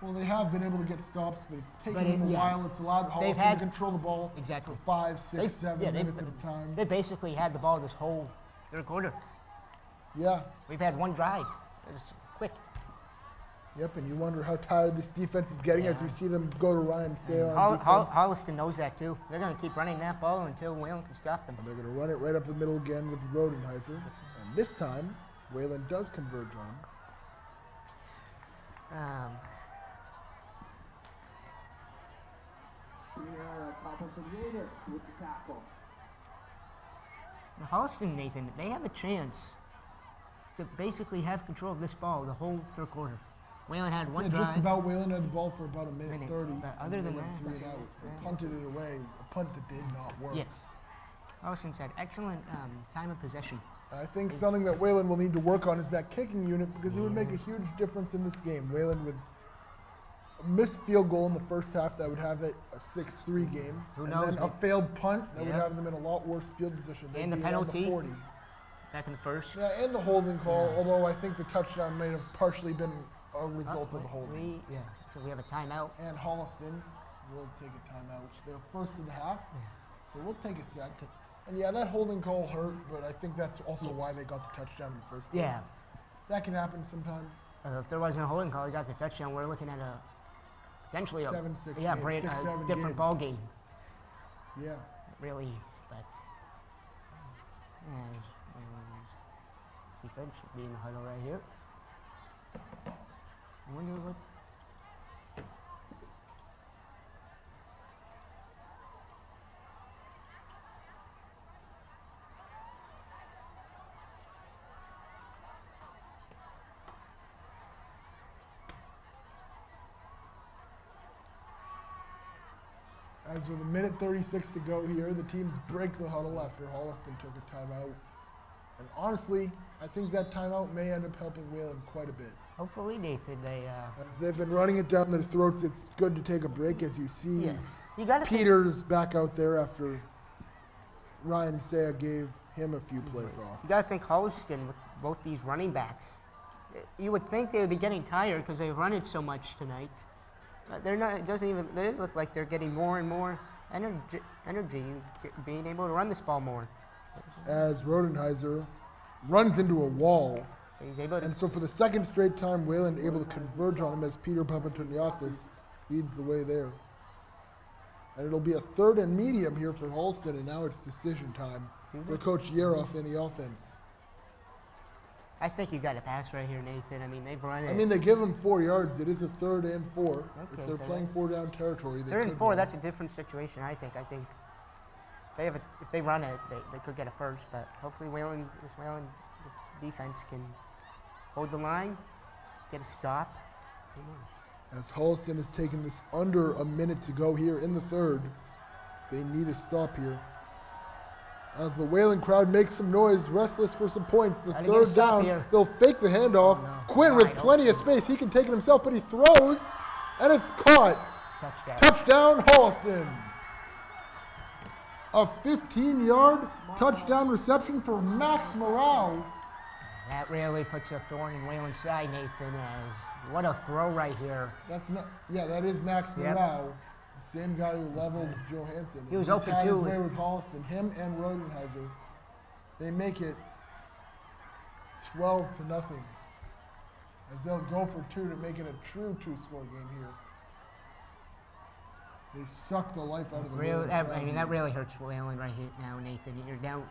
Well, they have been able to get stops, but it's taken But them a yeah. while. It's allowed Holliston had- to control the ball Exactly. for 5, 6, 7 minutes at a time. They basically had the ball this whole third quarter. Yeah. We've had one drive. It was quick. Yep, and you wonder how tired this defense is getting as Yeah. we see them go to Ryan Say on defense. Holliston knows that too. They're going to keep running that ball until Wayland can stop them. And they're going to run it right up the middle again with Rodenheiser. And this time, Wayland does converge on him. With the tackle. Holliston, Nathan, they have a chance to basically have control of this ball the whole third quarter. Wayland had one Yeah, drive. just about Wayland had the ball for about a minute Minute, 30. but and other they than went that, 3 and out. They yeah. punted it away, a punt that did not work. Yes. Holliston's had excellent time of possession. And I think something that Wayland will need to work on is that kicking unit because it would make a huge difference in this game. Wayland with a missed field goal in the first half that would have it a 6-3 game. Who and knows, then a man. failed punt that would Yep. have them in a lot worse field position. They'd And the be around penalty. 40. Back in the first. Yeah, and the holding call, although I think the touchdown may have partially been a result of the holding. So we have a timeout. And Holliston will take a timeout. They're first of the half, so we'll take a sec. And yeah, that holding call hurt, but I think that's also why they got the touchdown in the first place. Yeah. That can happen sometimes. If there wasn't a holding call, he got the touchdown. We're looking at a potentially 7-6 yeah, game, brand, 6-7 different game. ball game, Yeah. really. But as Wayland's defense should be in the huddle right here. I wonder what. As with a minute 36 to go here, the teams break the huddle after Holliston took a timeout. And honestly, I think that timeout may end up helping Wayland quite a bit. Hopefully, Nathan, they. As they've been running it down their throats, it's good to take a break as you see Yes. You got to Peters back out there after Ryan Saya gave him a few plays off. You got to think Holliston with both these running backs. You would think they would be getting tired because they've run it so much tonight. But they're not. It doesn't even. They look like they're getting more and more energy being able to run this ball more. As Rodenheiser runs into a wall. He's able to. And so for the second straight time, Wayland able to converge on him as Peter Papantoniatis leads the way there. And it'll be a 3rd and medium here for Holliston, and now it's decision time for Coach Yeroff in the offense. I think you got to pass right here, Nathan. I mean, they've run it. I mean, they give him 4 yards. It is a 3rd and 4. Okay, If they're so playing 4-down territory, they 3rd and could 4. run. That's a different situation. I think. They have if they run it, they could get a first. But hopefully, this Wayland defense can hold the line, get a stop. Who knows? As Holliston has taken this under a minute to go here in the 3rd, they need a stop here. As the Wayland crowd makes some noise, restless for some points. The Gotta get a 3rd stop down, here. they'll fake the handoff. Oh, no. Quinn with Wide plenty of space. He can take it himself, but he throws, and it's caught. Touchdown. Touchdown, Holliston. A 15-yard touchdown reception for Max Morale. That really puts a thorn in Wayland's side, Nathan, as what a throw right here. That's not. Yeah, that is Max Yep. Morale, the same guy who leveled Johansson. He was He's open had his too. way with Holliston. Him and Rodenheiser. They make it 12-0, as they'll go for 2 to make it a true 2-score game here. They suck the life out of the Really, Wayland that, I mean, that really hurts Wayland right here now, Nathan. You're down.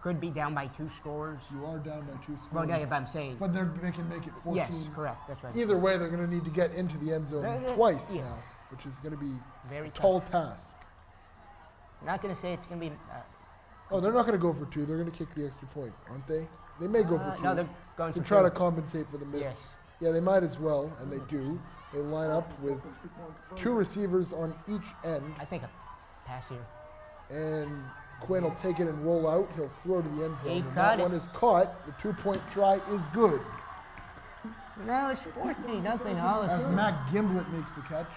Could be down by 2 scores. You are down by 2 scores. Well, yeah, but I'm saying. But they can make it 14. Yes, correct. That's right. Either way, they're going to need to get into the end zone twice yes. now, which is going to be Very a tall tough. task. I'm not going to say it's going to be. Oh, they're not going to go for 2. They're going to kick the extra point, aren't they? They may go for 2. No, they're going to for try 2. to compensate for the miss. Yes. Yeah, they might as well, and they do. They line up with 2 receivers on each end, I think a pass here. and Quinn will take it and roll out. He'll throw to the end zone. He And caught that it. one is caught. The 2-point try is good. No, it's 14-0 As Holliston. Matt Gimblett makes the catch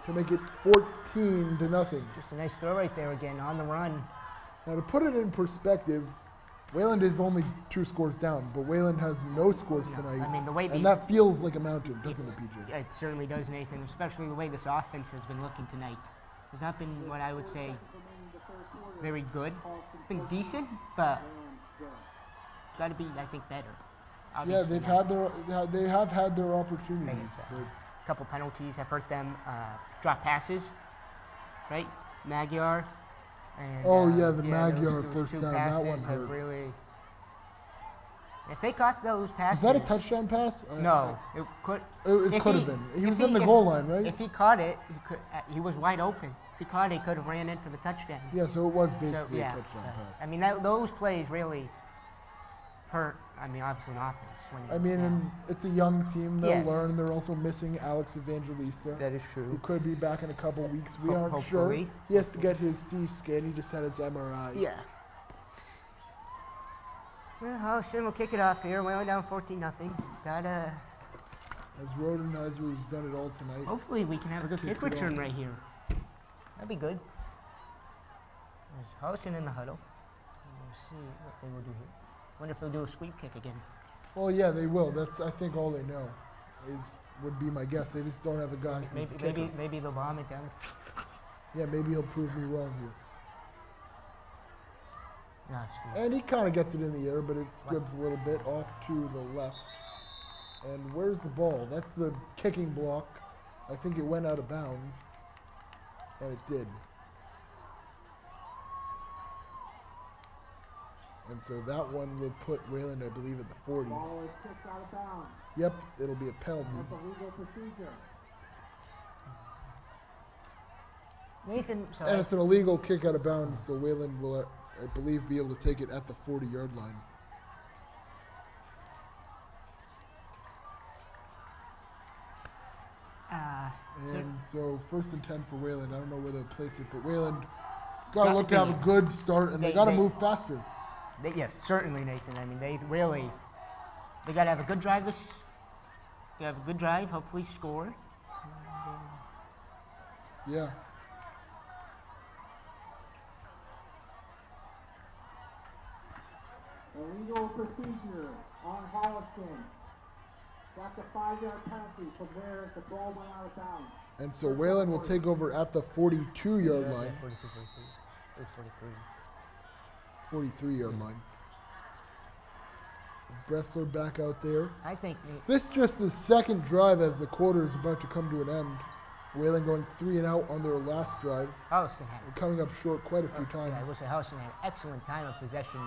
to make it 14-0. Just a nice throw right there again on the run. Now, to put it in perspective, Wayland is only 2 scores down, but Wayland has no scores tonight. I mean, the way and that feels like a mountain, doesn't it, PJ? Yeah, it certainly does, Nathan, especially the way this offense has been looking tonight. It's not been what I would say very good. It's been decent, but got to be, I think, better. Yeah, Obviously they have had their They opportunities, have, but a couple penalties have hurt them. Drop passes, right? Magyar. And, the Magyar those first 2 down, that one passes have hurts. really. If they caught those is passes. that a touchdown pass? No, it could. It if could have been. He if was in the goal line, right? If he caught it, he was wide open. If he caught it, he could have ran in for the touchdown. Yeah, so it was So, basically yeah, a touchdown pass. I mean, those plays really hurt. I mean, obviously, an offense. And it's a young team. They'll Yes. learn. They're also missing Alex Evangelista, that is who true. could be back in a couple weeks. We aren't Hopefully. sure. He has to get his C scan. He just had his MRI. Yeah. Well, Holliston will kick it off here. We're only down 14-0. Gotta. As Rodenheiser has done it all tonight. Hopefully, we can have a good Kicks kick it return off. right here. That'd be good. There's Holliston in the huddle. We'll see what they will do here. Wonder if they'll do a sweep kick again. Well, yeah, they will. That's I think all they know. Would be my guess. They just don't have a guy who's a kicker. Maybe they'll bomb it down. Yeah, maybe he'll prove me wrong here. No, it's good. And he kind of gets it in the air, but it squibs a little bit off to the left. And where's the ball? That's the kicking block. I think it went out of bounds. And it did. And so that one will put Wayland, I believe, at the 40. Ball is kicked out of bounds. Yep, it'll be a penalty. That's a legal procedure. Nathan, so And it's an illegal kick out of bounds, so Wayland will, I believe, be able to take it at the 40-yard line. And so 1st and 10 for Wayland. I don't know where they'll place it, but Wayland got to Got look to to have be- a good start, and they got to they- move faster. yes, certainly, Nathan. I mean, they got to have a good drive. They have a good drive. Hopefully, score. Yeah. Illegal procedure on Holliston. That's a 5-yard penalty from where the ball went out of bounds. And so Wayland will take over at the 42-yard line, 43-yard line. Bressler back out there. I think This just the second drive as the quarter is about to come to an end. Wayland going 3 and out on their last drive, Holliston had. and coming up short quite a few Yeah, I times. will say Holliston had excellent time of possession.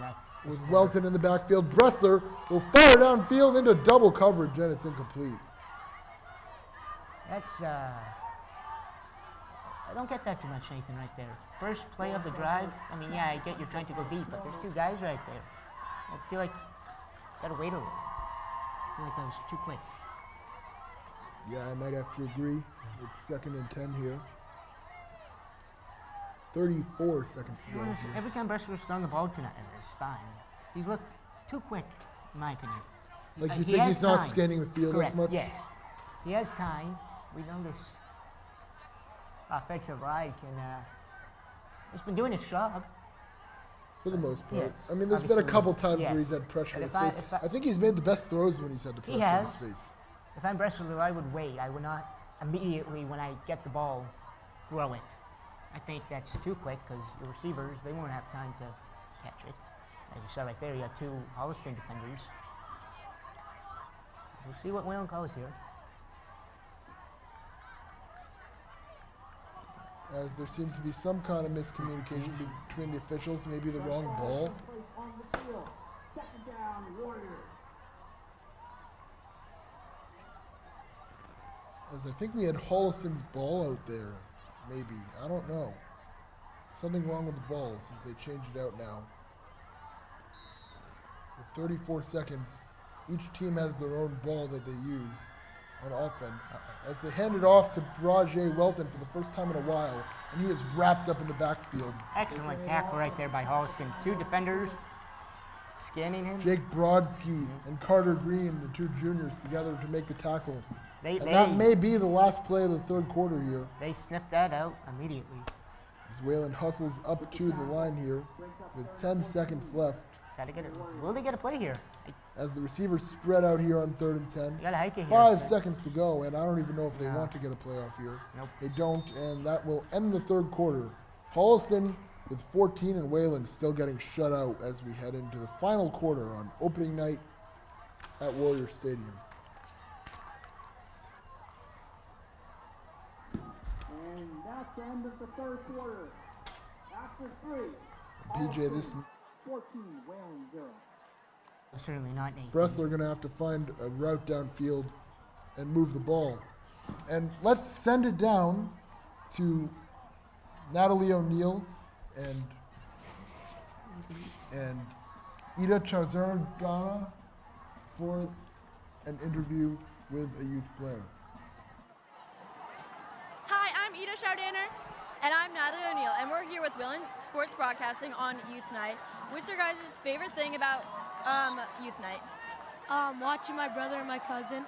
With Welton in the backfield, Bressler will fire downfield into double coverage, and it's incomplete. That's I don't get that too much, Nathan, right there. First play of the drive. I mean, yeah, I get you're trying to go deep, but there's 2 guys right there. I feel like gotta wait a little. I feel like that was too quick. Yeah, I might have to agree. It's 2nd and 10 here. 34 seconds to go. Honestly, here. every time Bressler's thrown the ball tonight, it's fine. He's looked too quick, in my opinion. Like you he think has he's not time. scanning the field Correct. as much? Yes, he has time. We know this offensive line can He's been doing his job. For the most part. Yes, I mean, there's been a obviously, couple times yes. where he's had pressure in But his face. I think he's made the best throws when he's had the He pressure in his has. face. If I'm Bressler, I would wait. I would not immediately, when I get the ball, throw it. I think that's too quick because the receivers, they won't have time to catch it. As you saw right there, you got 2 Holliston defenders. We'll see what Whalen calls here. As there seems to be some kind of miscommunication between the officials, maybe the wrong ball. On the field. Second down, Warriors. As I think we had Holliston's ball out there, maybe. I don't know. Something wrong with the balls as they change it out now. With 34 seconds, each team has their own ball that they use on offense. As they hand it off to Brajay Welton for the first time in a while, and he is wrapped up in the backfield. Excellent tackle right there by Holliston. 2 defenders scanning him. Jake Brodsky and Carter Green, the 2 juniors, together to make the tackle. They That may be the last play of the third quarter here. They sniffed that out immediately. As Whalen hustles up to the line here with 10 seconds left. Gotta get it. Will they get a play here? As the receivers spread out here on 3rd and 10. You gotta hike it here. 5 seconds to go, and I don't even know if they No. want to get a playoff here. Nope. They don't, and that will end the third quarter. Holliston with 14 and Whalen still getting shut out as we head into the final quarter on opening night at Warrior Stadium. And that's the end of the third quarter. After 3. PJ, this 14, Whalen 0. Certainly not Nate. Bressler going to have to find a route downfield and move the ball. And let's send it down to Natalie O'Neill and Ida Chazardana for an interview with a youth player. Hi, I'm Ida Chaudaner. And I'm Natalie O'Neill, and we're here with Whalen Sports Broadcasting on Youth Night. What's your guys' favorite thing about Youth Night? Watching my brother and my cousin.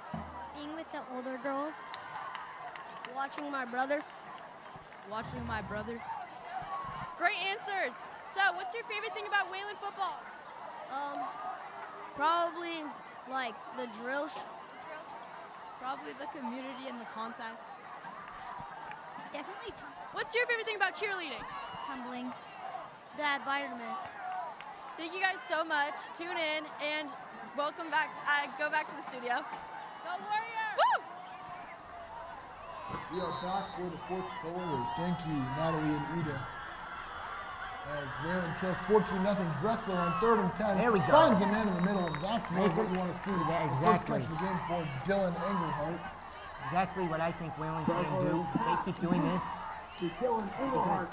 Being with the older girls. Watching my brother. Watching my brother. Great answers. So, what's your favorite thing about Whalen football? Probably like the drill. Probably the community and the contact. Definitely What's your favorite thing about cheerleading? tumbling. The environment. Thank you guys so much. Tune in and welcome back. Go back to the studio. Go Warriors! Woo! We are back for the 4th quarter. Thank you, Natalie and Ida. As Whalen trails 14-0. Bressler on 3rd and 10. There we go. Finds a man in the middle, and that's what you want to see. Yeah, The first exactly. catch of the game for Dylan Engelhart. Exactly what I think Whalen can do. If they keep doing this. To Dylan Engelhart.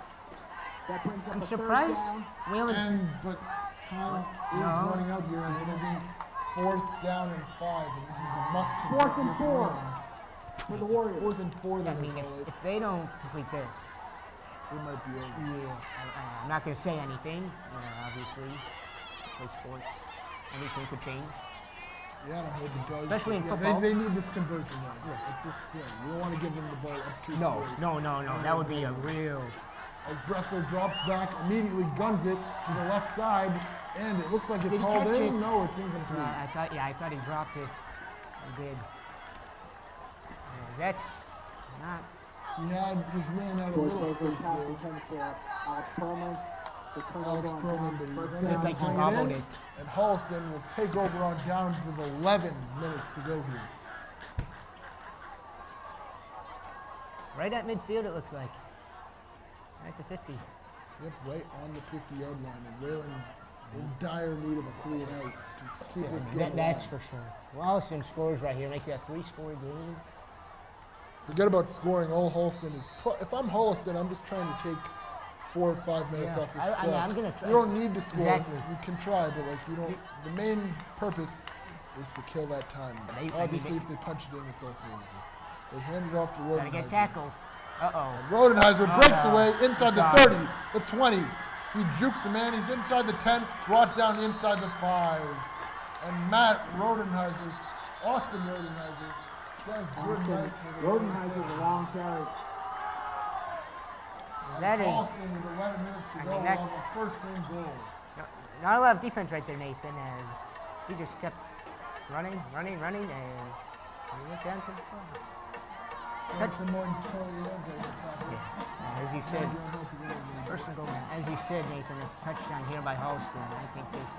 That brings up I'm a third surprised down. Whalen. But time is No. running out here as it'll be 4th down and 5, and this is a must 4th and 4 for the Warriors. 4th and 4, I they're mean, going to call it. if they don't complete this, It might be over. yeah, I'm not going to say anything. Obviously, play sports, anything could change. Yeah, I hope it does. Especially in Yeah, football. They need this conversion now. It's just, you don't want to give them the ball up 2 No, scores. no. That would be a real. As Bressler drops back, immediately guns it to the left side, and it looks like it's Did he hauled catch in. it? No, it's incomplete. I thought he dropped it. He did. That's not. He had his man out a George little Baker space pass there. intended for Alex Perlman. The turnover Alex on Perlman, down. but he was First unable down. to like he bring bobbled in. it. And Holliston will take over on downs with 11 minutes to go here. Right at midfield, it looks like. Right at the 50. Yep, right on the 50-yard line, and Whalen in dire need of a 3 and out to keep this game That's alive. for sure. Holliston scores right here, makes it a 3-score game. Forget about scoring. All Holliston is. If I'm Holliston, I'm just trying to take 4 or 5 minutes Yeah, off this I clock. mean, I'm gonna try. You don't need to score. Exactly. You can try, but like you don't. The main purpose is to kill that time. They- Obviously, if they punch it in, it's also over. They hand it off to Rodenheiser. Gotta get tackled. Uh-oh. Rodenheiser breaks Oh, away inside the God. 30, the 20. He jukes a man. He's inside the 10, brought down inside the 5. And Matt Rodenheiser, Austin Rodenheiser, says good night. for the Rodenheiser's a long carry. That is, Holliston with 11 minutes to I go. mean, We'll that's have a first game goal. not a lot of defense right there, Nathan, as he just kept running, and he went down to the cross. That's the more interior tackle. Yeah, as you said, first and goal. As you said, Nathan, a touchdown here by Holliston. I think this.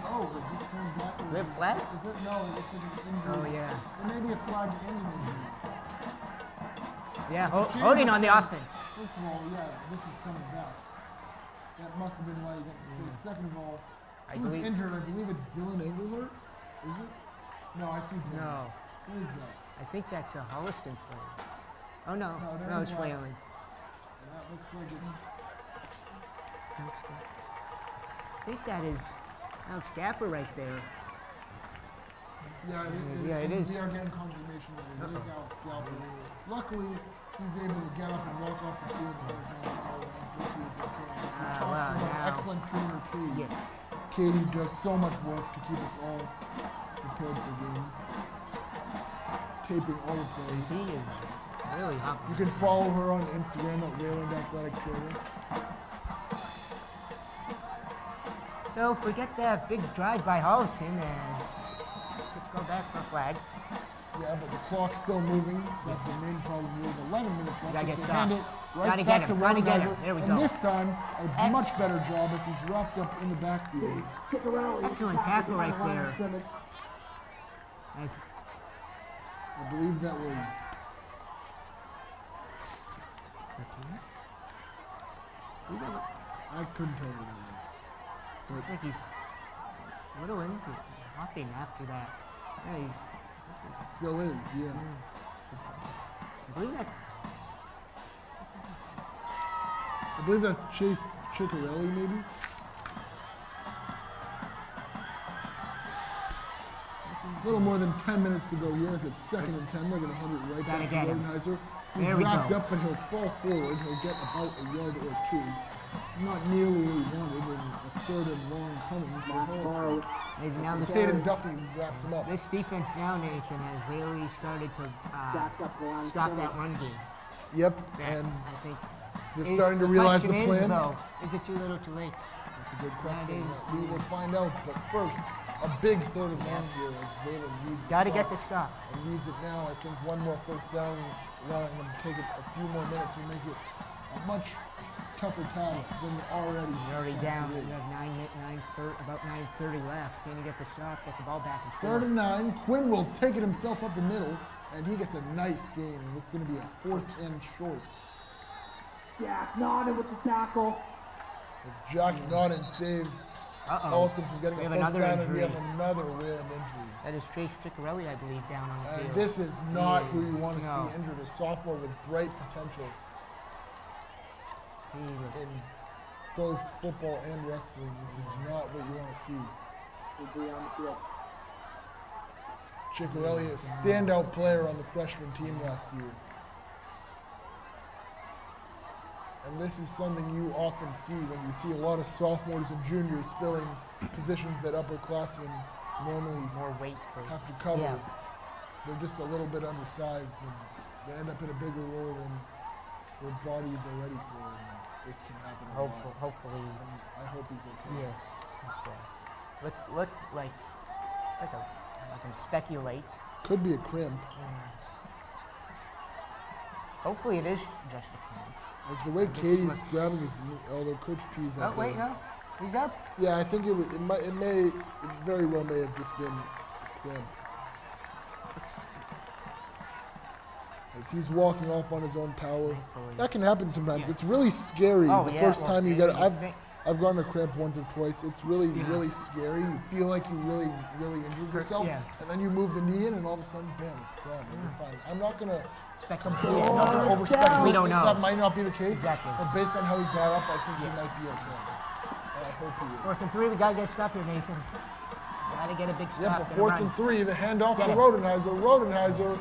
Oh, it just came back. Red flag? Is it? No, it's an injury. Oh, yeah. There may be a flag in an injury. Yeah, holding on the offense. First of all, yeah, this is coming back. That must have been why you got the space. Second of all, who's injured? I believe it's Dylan Englehart. Is it? No, I see Dylan. No. Who is that? I think that's a Holliston player. Oh, no. they're It's in black. Whalen. And that looks like it's. I think that is Alex Gapper right there. Yeah, it is. We are getting confirmation that it is Alex Galper. Luckily, he's able to get up and walk off the field on his own power. I think he is okay. So wow, from our now- excellent trainer, Katie. Yes. Katie does so much work to keep us all prepared for games. Taping all the plays. He is really hot. You can follow her on Instagram at Wayland Athletic Trainer. So if we get that big drive by Holliston, as let's go back for a flag. Yeah, but the clock's still moving. That's the main problem. We have 11 minutes left. Gotta get Just stopped. hand it right Gotta back get to him. Gotta get him. Rodenheiser. There we and go. this time, a much better job as he's wrapped up in the backfield. Excellent tackle right there. As I believe that was 13. I couldn't tell you that was. Looks like he's a little hopping after that. Yeah, he's, Still is, yeah. I believe that. I believe that's Chase Ciccarelli, maybe. A little more than 10 minutes to go here as it's 2nd and 10. They're going to hand it right Gotta back to get him. Rodenheiser. He's There we wrapped go. up, but he'll fall forward. He'll get about a yard or two. Not nearly what he wanted in a 3rd and long coming for Holliston. Nathan, now Staden Duffy wraps him up. this defense now, Nathan, has really started to stop that run game. Yep, That, and I think they're is- starting to realize the question plan. Is, though, is it too little, too late? That's a good question. That is- We will find out. But first, a big 3rd and long here as Wayland needs Got to stop. get the stop. And needs it now. I think one more first down, allowing them to take it a few more minutes will make it a much tougher task than already. You're already task down. it You is. have about 9:30 left. Can you get the stop? Get the ball back and score? 3rd and 9. Quinn will take it himself up the middle, and he gets a nice gain, and it's going to be a 4th and short. Jack Nodden with the tackle. As Jack Nodden saves Holliston from getting We a have first another down, and we injury. have another Wayland injury. That is Trace Ciccarelli, I believe, down on the And field. this is not He who you is- want to no. see injured. A sophomore with bright potential He looked- in both football and wrestling. This is not what you want to see. Injury on the field. Ciccarelli, a standout player on the freshman team last year. And this is something you often see when you see a lot of sophomores and juniors filling positions that upperclassmen normally more weight for. have to cover. Yeah. They're just a little bit undersized and they end up in a bigger role than their bodies are ready for. And this can happen a lot. Hopefully. And I hope he's okay. Yes. Looked like I can speculate. Could be a crimp. Hopefully it is just a cramp. As the way This Katie's looks- grabbing his knee, although Coach P's Oh out wait, there. no, he's up. Yeah, I think it very well may have just been a crimp. As he's walking off on his own power. Thankfully. That can happen sometimes. Yes. It's really scary Oh, the yeah, first well, time you maybe get it. you think- I've gotten a cramp once or twice. It's really, Yeah. really scary. You feel like you really, really injured yourself. Yeah. And then you move the knee in and all of a sudden, bam, it's gone. And you're fine. I'm not going to Speculate. I'm not going to over-speculate. We don't know. That might not be the case. Exactly. But based on how he got up, I think Yes. he might be okay. And I hope he is. 4th and 3, we gotta get a stop here, Nathan. Gotta get a big stop. Yep, a and 4th run. and 3. The handoff Get to him. Rodenheiser. Rodenheiser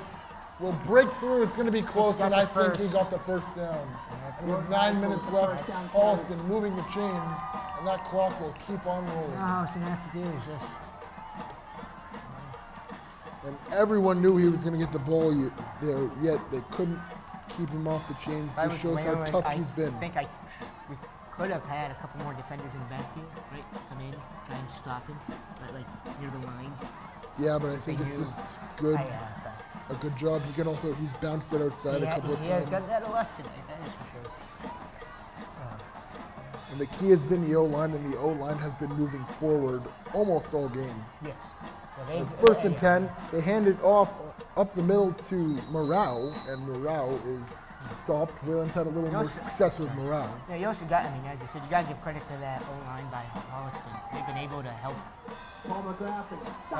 will break through. It's going to be close, got and the I think he first. got the first down. Yep. And with 9 minutes left, Holliston moving the chains, and that clock will keep on rolling. All Holliston has to do is just. And everyone knew he was going to get the ball there, yet they couldn't keep him off the chains. If I Just was shows how Whalen, tough I he's been. think we could have had a couple more defenders in the backfield, right? Come in, try and stop him, but like near the line. Yeah, but I think it's just good. A good job. He's bounced it outside a couple of times. He has done that a lot tonight, that is for sure. And the key has been the O-line, and the O-line has been moving forward almost all game. Yes. It's first and 10. They hand it off up the middle to Morale, and Morale is stopped. Whalen's had a little more success with Morale. Yeah, you also got, as you said, you got to give credit to that O-line by Holliston. They've been able to help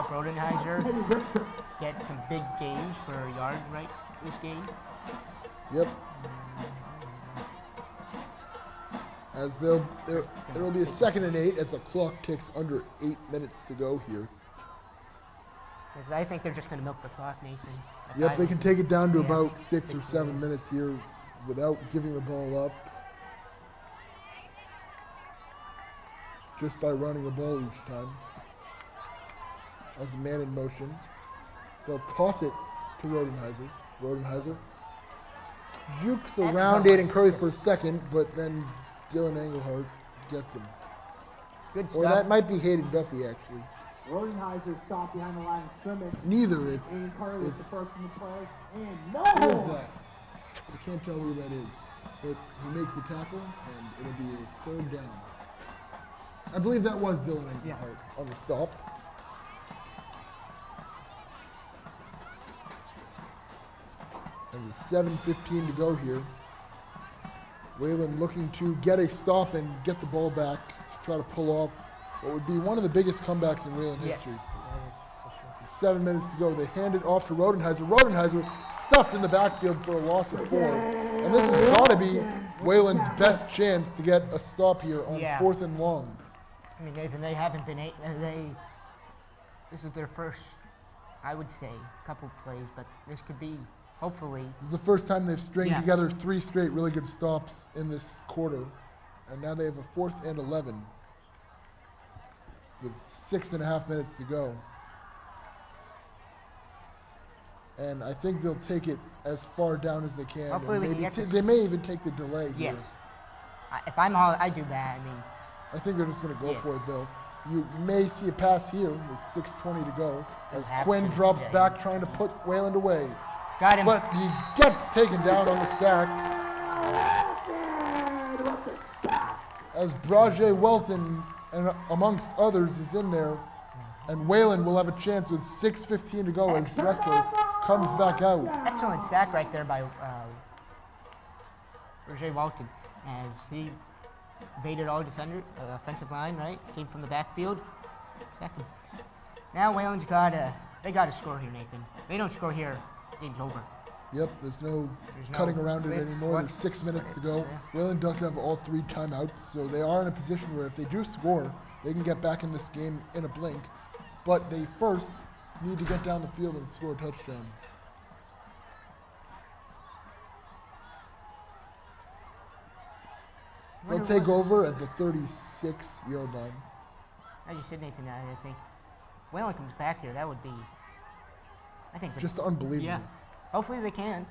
Rodenheiser get some big gains for yards, right, this game. Yep. As there will be a 2nd and 8 as the clock ticks under 8 minutes to go here. Because I think they're just going to milk the clock, Nathan. Yep, they can take it down to about 6 or 7 minutes here without giving the ball up. Just by running the ball each time. As a man in motion. They'll toss it to Rodenheiser. Rodenheiser jukes around Aiden Curry for a second, but then Dylan Engelhardt gets him. Good stuff. Or that might be Hayden Duffy, actually. Rodenheiser stopped behind the line of scrimmage. Neither. It's the first in the play. And no! Who is that? I can't tell who that is. But he makes the tackle, and it'll be a 3rd down. I believe that was Dylan Engelhardt on the stop. And with 7:15 to go here. Whalen looking to get a stop and get the ball back to try to pull off what would be one of the biggest comebacks in Whalen history. 7 minutes to go. They hand it off to Rodenheiser. Rodenheiser stuffed in the backfield for a loss of 4. And this has got to be Whalen's best chance to get a stop here on 4th and long. Nathan, they haven't been this is their first, I would say, couple plays, but this could be, hopefully. This is the first time they've stringed together 3 straight really good stops in this quarter. And now they have a 4th and 11 with 6.5 minutes to go. And I think they'll take it as far down as they can. Hopefully we can get they may even take the delay here. Yes. If I'm all, I do that. I think they're just going to go for it, though. You may see a pass here with 6:20 to go as Quinn drops back trying to put Wayland away. Got him. But he gets taken down on the sack. As Brajay Welton, and amongst others, is in there. And Wayland will have a chance with 6:15 to go as Dressler comes back out. Excellent sack right there by Brajay Welton as he evaded all offensive line, right? Came from the backfield. Second. Now Wayland's they got to score here, Nathan. They don't score here, game's over. Yep, there's no cutting around it anymore. There's 6 minutes to go. Wayland does have all 3 timeouts, so they are in a position where if they do score, they can get back in this game in a blink. But they first need to get down the field and score a touchdown. They'll take over at the 36-yard line. As you said, Nathan, I think if Wayland comes back here, that would be, just unbelievable. Yeah. Hopefully they can.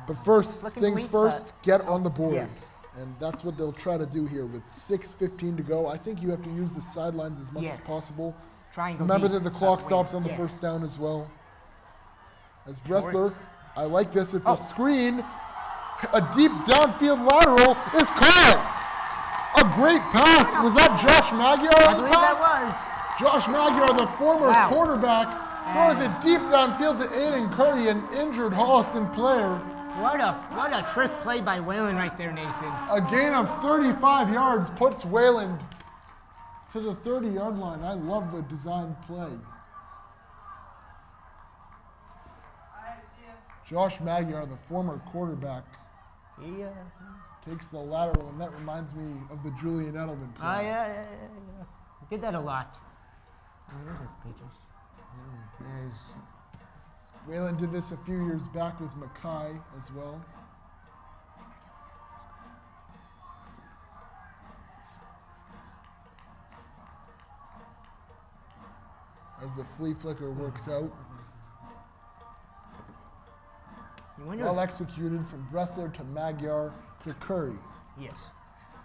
But first things first, get on the board. Yes. And that's what they'll try to do here with 6:15 to go. I think you have to use the sidelines as much as possible. Try and go Remember deep. that the clock stops on the first down as well. As Bressler, I like this. It's a screen. A deep downfield lateral is caught. A great pass. Was that Josh Magyar? I believe that was. Josh Magyar, the former quarterback, throws it deep downfield to Aiden Curry, an injured Holliston player. What a trick play by Wayland right there, Nathan. A gain of 35 yards puts Wayland to the 30-yard line. I love the design play. Josh Magyar, the former quarterback, takes the lateral, and that reminds me of the Julian Edelman play. Yeah. Did that a lot. Wayland did this a few years back with Mackay as well. As the flea flicker works out. You wonder Well executed from Bressler to Magyar to Curry. yes.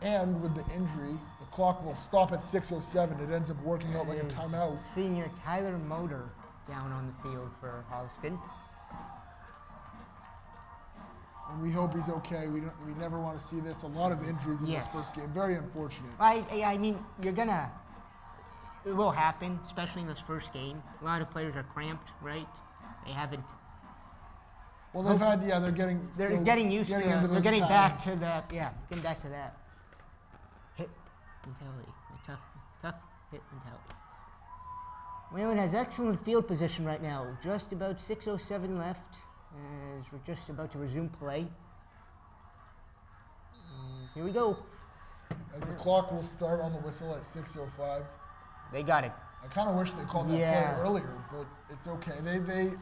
And with the injury, the clock will stop at 6:07. It ends up working out like a There's timeout. Senior Tyler Motor down on the field for Holliston. And we hope he's okay. We never want to see this. A lot of injuries in Yes. this first game. Very unfortunate. I mean, it will happen, especially in this first game. A lot of players are cramped, right? They haven't. Well, they're getting. They're still getting used getting to. into They're those getting back patterns. to that. Yeah, getting back to that hit mentality. A tough hit mentality. Whalen has excellent field position right now. Just about 6:07 left, as we're just about to resume play. And here we go. As the clock will start on the whistle at 6:05. They got it. I kind of wish they called that Yeah. play earlier, but it's okay.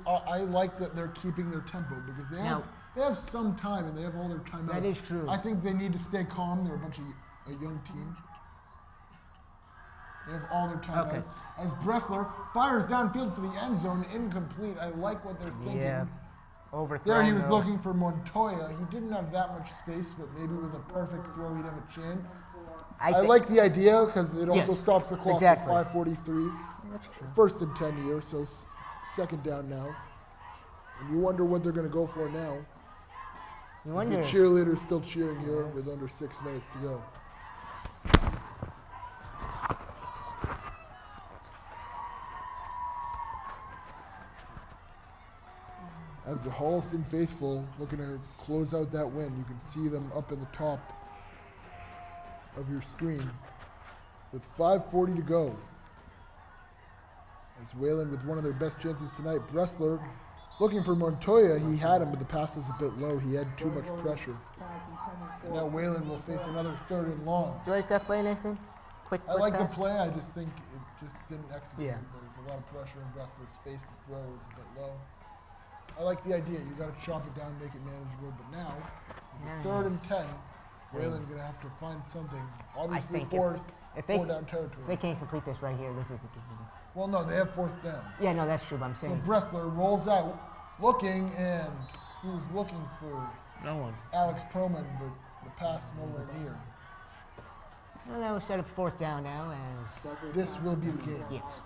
I like that they're keeping their tempo because Now- they have some time and they have all their timeouts. That is true. I think they need to stay calm. They're a bunch of a young team. They have all their timeouts. Okay. As Bressler fires downfield for the end zone, incomplete. I like what they're thinking. Yeah. Overthrown. There he was though. looking for Montoya. He didn't have that much space, but maybe with a perfect throw, he'd have a chance. I think- like the idea because it also Yes, stops the clock exactly. at 5:43. That's true. First and 10 here, so second down now. And you wonder what they're going to go for now. You Is wonder. the cheerleaders still cheering here with under 6 minutes to go? As the Holliston faithful looking to close out that win, you can see them up in the top of your screen with 5:40 to go. As Whalen with one of their best chances tonight, Bressler looking for Montoya. He had him, but the pass was a bit low. He had too much pressure. And now Whalen will face another 3rd and long. Do you like that play, Nathan? Quick I like the pass? play. I just think it just didn't execute. Yeah. There's a lot of pressure in Bressler's face. The throw is a bit low. I like the idea. You got to chop it down, make it manageable. But now, with the 3rd and 10, Whalen's going to have to find something. Obviously, think four if down they territory. can't complete this right here, this is the game. Well, no, they have 4th down. Yeah, no, that's true. But I'm So saying. Bressler rolls out, looking, and he was looking for No one. Alex Perlman, but the pass nowhere near. Well, that was set up 4th down now as. This will be the game. Yes.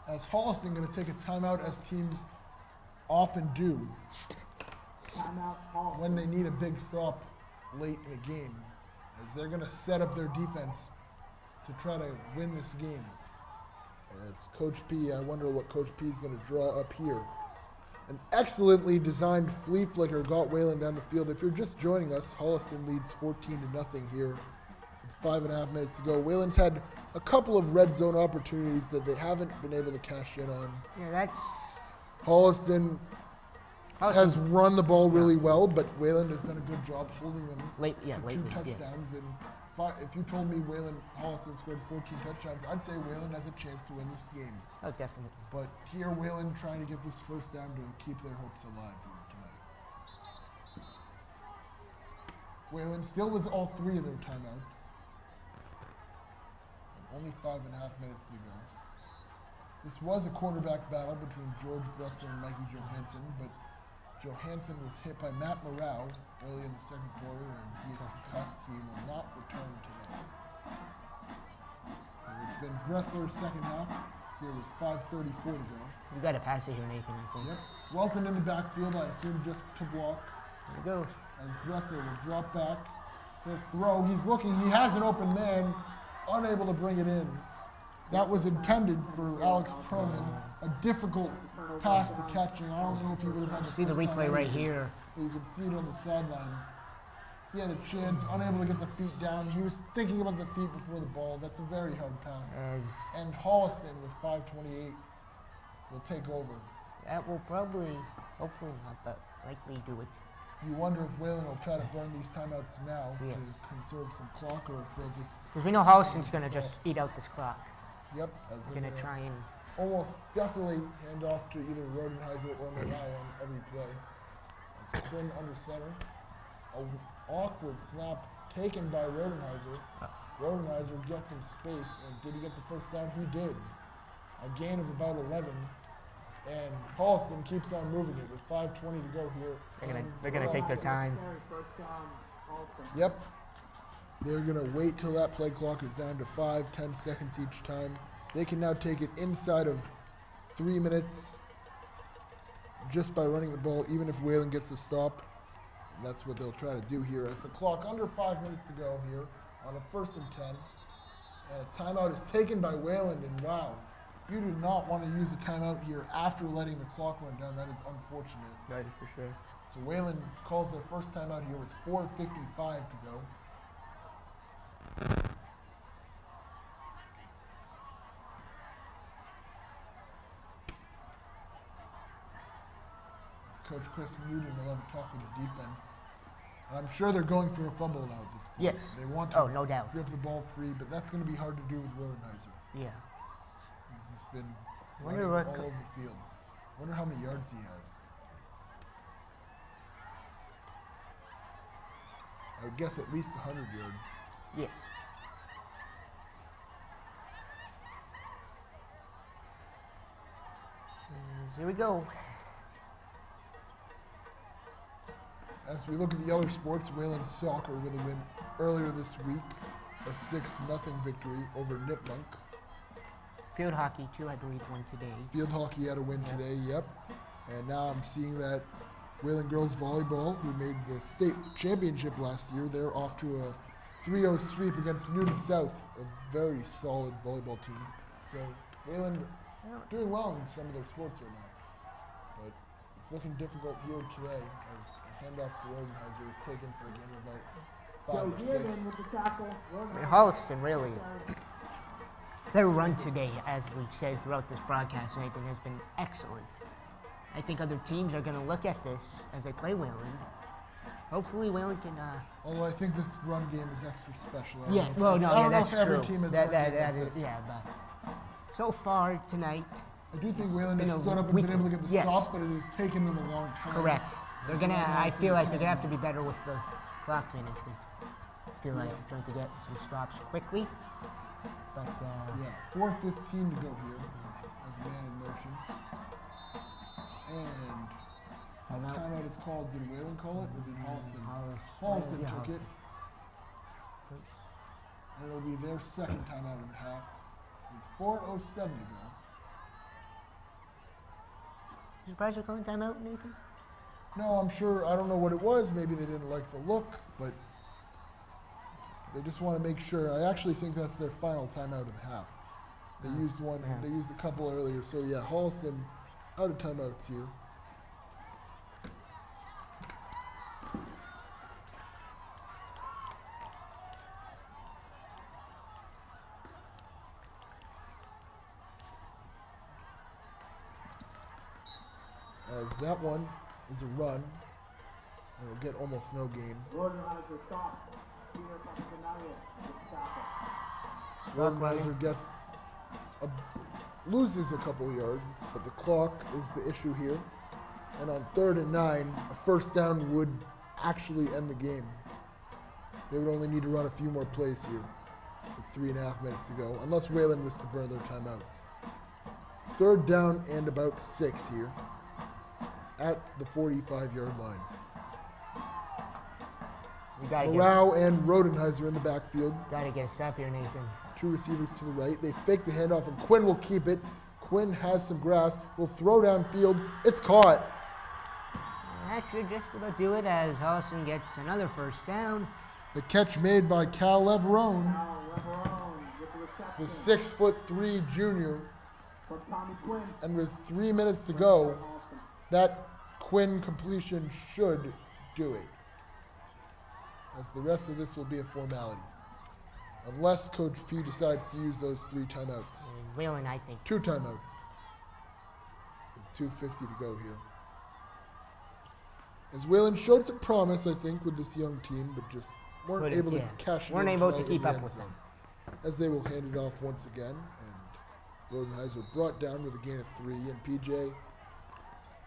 As Holliston going to take a timeout, as teams often do when they need a big stop late in a game, as they're going to set up their defense to try to win this game. As Coach P, I wonder what Coach P is going to draw up here. An excellently designed flea flicker got Whalen down the field. If you're just joining us, Holliston leads 14-0 here. 5.5 minutes to go. Whalen's had a couple of red zone opportunities that they haven't been able to cash in on. Yeah, that's. Holliston has Holliston's run the ball really well, but Whalen has done a good job holding them late. Yeah, for lately. 2 Yes. touchdowns. And if you told me Holliston scored 14 touchdowns, I'd say Whalen has a chance to win this game. Oh, definitely. But here, Whalen trying to get this first down to keep their hopes alive here tonight. Whalen still with all 3 of their timeouts. Only 5.5 minutes to go. This was a quarterback battle between George Bressler and Mikey Johansson, but Johansson was hit by Matt Morrow early in the second quarter, and he is concussed. He will not return today. So it's been Bressler's second half here with 5:34 to go. You got to pass it here, Nathan, I think. Yep. Welton in the backfield, I assume just to block. Here we go. As Bressler will drop back. He'll throw. He's looking. He has an open man. Unable to bring it in. That was intended for Alex Perlman. A difficult pass to catch, and I don't know if he would have had the See the first time replay right anyways, here. But you can see it on the sideline. He had a chance, unable to get the feet down. He was thinking about the feet before the ball. That's a very hard pass. As And Holliston with 5:28 will take over. that will probably, hopefully not, but likely do it. You wonder if Whalen will try to burn these timeouts now Yes. to conserve some clock, or if they'll just, Because we know Holliston's going to just eat out this clock. yep, as They're they're going to try and. almost definitely hand off to either Rodenheiser or Morale on every play. As Quinn under center. An awkward snap taken by Rodenheiser. Rodenheiser gets him space, and did he get the first down? He did. A gain of about 11. And Holliston keeps on moving it with 5:20 to go here. They're gonna take their time. Yep. They're going to wait till that play clock is down to 5-10 seconds each time. They can now take it inside of 3 minutes just by running the ball, even if Wayland gets a stop. And that's what they'll try to do here as the clock under 5 minutes to go here on a 1st and 10. And a timeout is taken by Wayland, and wow, you do not want to use a timeout here after letting the clock run down. That is unfortunate. That is for sure. So Wayland calls their first timeout here with 4:55 to go. Coach Chris Newton will have a talk with the defense. And I'm sure they're going for a fumble now at this point. Yes. They want to no doubt. grip the ball free, but that's going to be hard to do with Rodenheiser. Yeah. He's just been Wonder running what all over the field. Wonder how many yards he has. I would guess at least 100 yards. Yes. Here we go. As we look at the other sports, Wayland Soccer with a win earlier this week, a 6-0 victory over Nipmunk. Field hockey too, I believe, won today. Field hockey had a win today, yep. And now I'm seeing that Wayland Girls Volleyball, who made the state championship last year, they're off to a 3-0 sweep against Newton South, a very solid volleyball team. So Wayland doing well in some of their sports right now. But it's looking difficult here today as a handoff to Rodenheiser is taken for a game of about 5 or 6. With the tackle. Holliston, really, their run today, as we've said throughout this broadcast, Nathan, has been excellent. I think other teams are going to look at this as they play Wayland. Hopefully Wayland can... Although I think this run game is extra special. Yeah, well, no, yeah, that's true. Every team has Yeah, but so far tonight... I do think Wayland has stood up and been able to get the stop, but it has taken them a long time. Correct. They're gonna. I feel like they're gonna have to be better with the clock management. I feel like trying to get some stops quickly, but yeah, 4:15 to go here as a man in motion, and timeout is called. Did Wayland call it or did Holliston? Holliston took it, and it'll be their second timeout of the half with 4:07 to go. You surprised you're calling timeout, Nathan? No, I'm sure. I don't know what it was. Maybe they didn't like the look, but they just want to make sure. I actually think that's their final timeout of the half. They used one. Yeah. They used a couple earlier. So yeah, Holliston out of timeouts here. As that one is a run, and it'll get almost no gain. Rodenheiser gets loses a couple yards, but the clock is the issue here. And on 3rd and 9, a first down would actually end the game. They would only need to run a few more plays here with 3.5 minutes to go, unless Wayland was to burn their timeouts. 3rd down and about 6 here at the 45-yard line. Morale and Rodenheiser in the backfield. Gotta get a stop here, Nathan. 2 receivers to the right. They fake the handoff, and Quinn will keep it. Quinn has some grass. Will throw downfield. It's caught. That should just about do it as Holliston gets another first down. The catch made by Cal Leverone, the 6'3" junior. And with 3 minutes to go, that Quinn completion should do it. As the rest of this will be a formality. Unless Coach P decides to use those 3 timeouts. Wayland, I think. 2 timeouts. With 2:50 to go here. As Wayland showed some promise, I think, with this young team, but just weren't able to cash it in. Weren't able to tonight keep in the up end with zone. them. As they will hand it off once again, and Rodenheiser brought down with a gain of 3, and PJ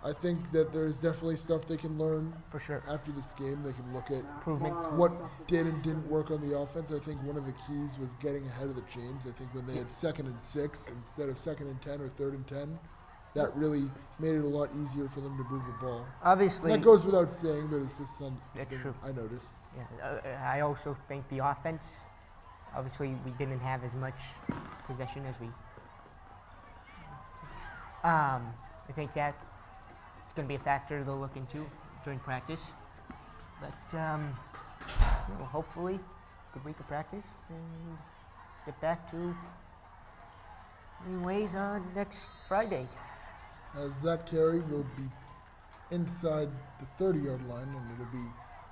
I think that there's definitely stuff they can learn For sure. after this game. They can look at Improvement. what did and didn't work on the offense. I think one of the keys was getting ahead of the chains. I think when they had 2nd and 6 instead of 2nd and 10 or 3rd and 10, that really made it a lot easier for them to move the ball. Obviously, And that goes without saying, but it's just something That's true. I noticed. yeah, I also think the offense, obviously we didn't have as much possession as we. I think that it's going to be a factor they'll look into during practice. But hopefully, good week of practice and get back to ways on next Friday. As that carry will be inside the 30-yard line, and it'll be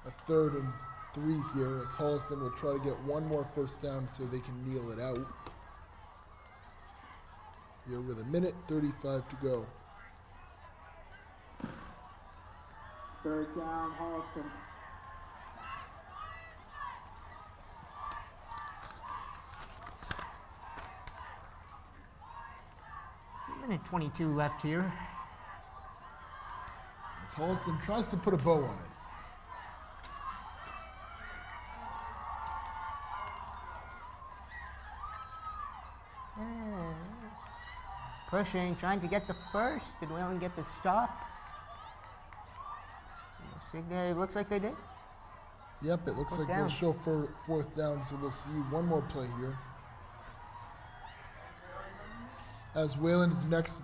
a 3rd and 3 here as Holliston will try to get one more first down so they can kneel it out. Here with 1:35 to go. 3rd down, Holliston. Minute 22 left here. As Holliston tries to put a bow on it. Pushing, trying to get the first. Did Whalen get the stop? It looks like they did. Yep, it looks Fourth like down. they'll show for 4th down, so we'll see one more play here. As Whalen's next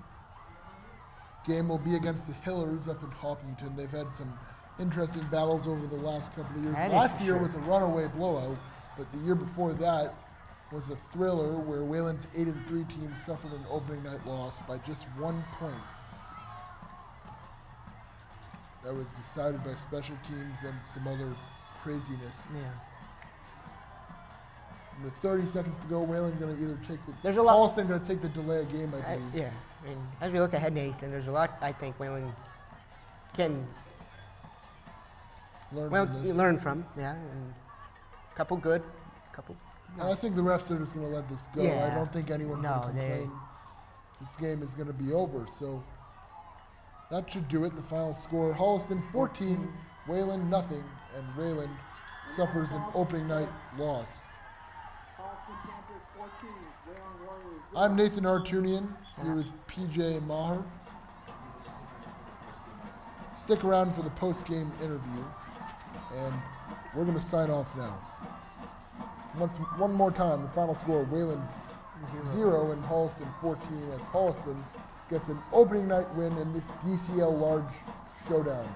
game will be against the Hillers up in Hopkinton. They've had some interesting battles over the last couple of years. That is Last year true. was a runaway blowout, but the year before that was a thriller where Whalen's 8-3 team suffered an opening night loss by just 1 point. That was decided by special teams and some other craziness. Yeah. And with 30 seconds to go, Whalen's going to either take the There's a lot- Holliston going to take the delay of game, I believe. Yeah. And as we look ahead, Nathan, there's a lot I think Whalen can Learn from this. from. Yeah. And couple good, couple. And I think the refs are just going to let this go. I Yeah. don't think anyone's No, going to complain. This game is going to be over. So that should do it. The final score, Holliston 14, Whalen nothing, and Whalen suffers an opening night loss. Holliston Panthers 14, Whalen Warriors 0. I'm Nathan Artunian here with PJ Maher. Stick around for the post-game interview, and we're going to sign off now. One more time, the final score, Whalen 0 and Holliston 14, as Holliston gets an opening night win in this DCL large showdown.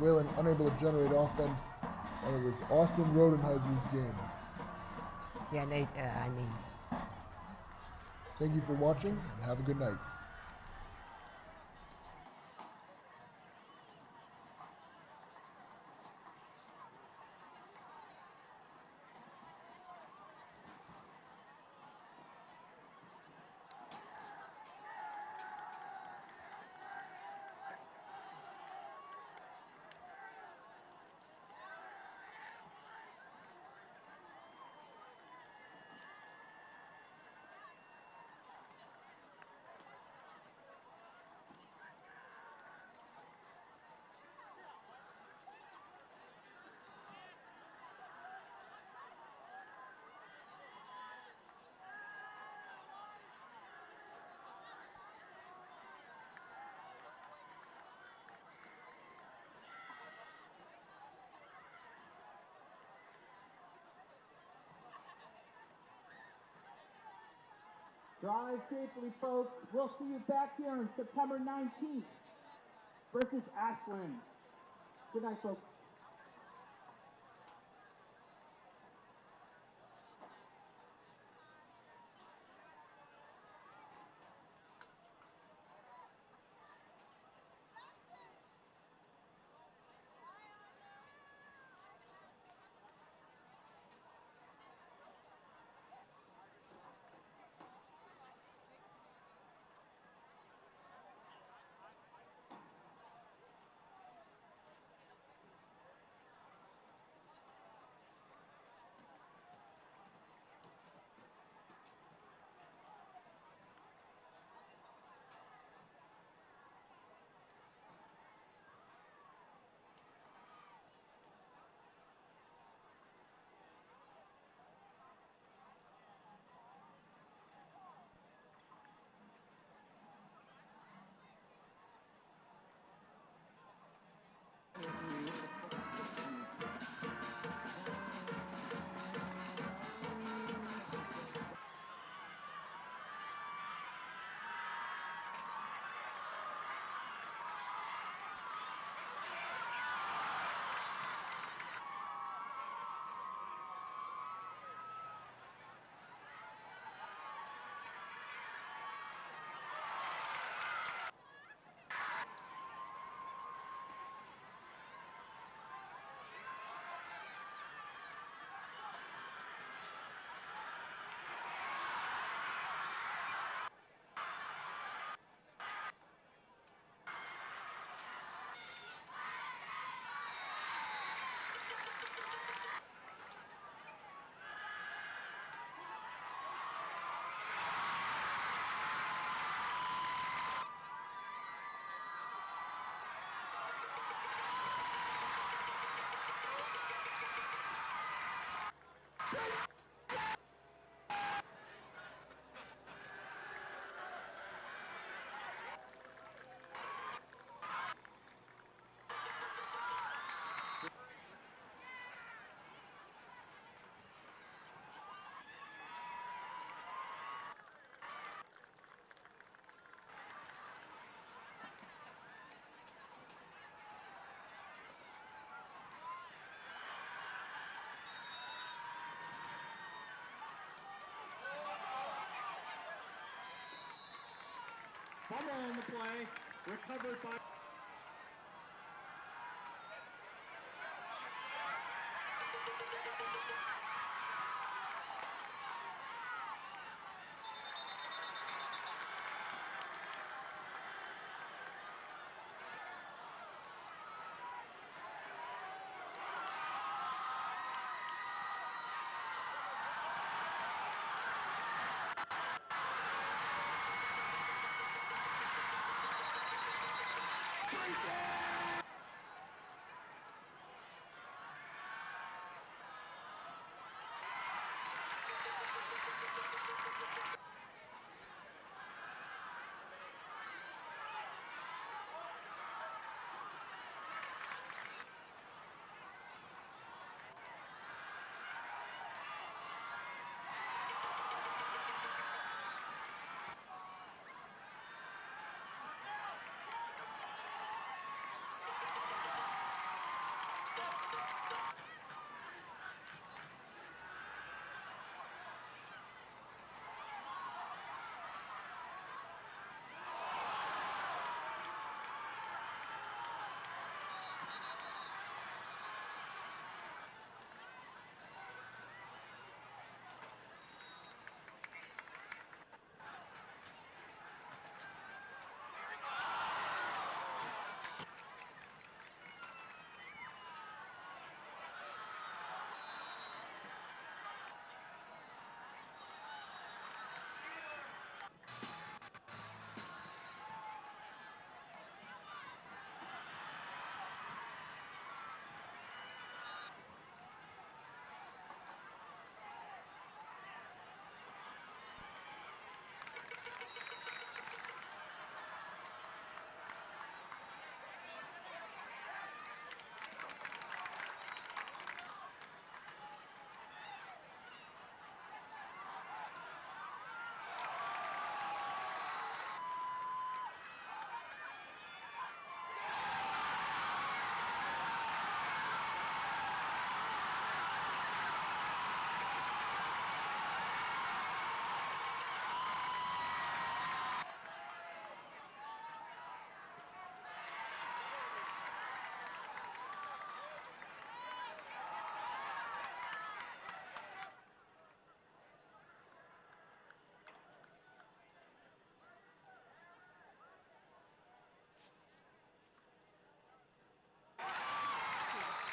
Whalen unable to generate offense, and it was Austin Rodenheiser's game. Yeah, Nate. I mean. Thank you for watching, and have a good night. Drive safely, folks. We'll see you back here on September 19th versus Ashland. Good night, folks. Fumble on the play, recovered by...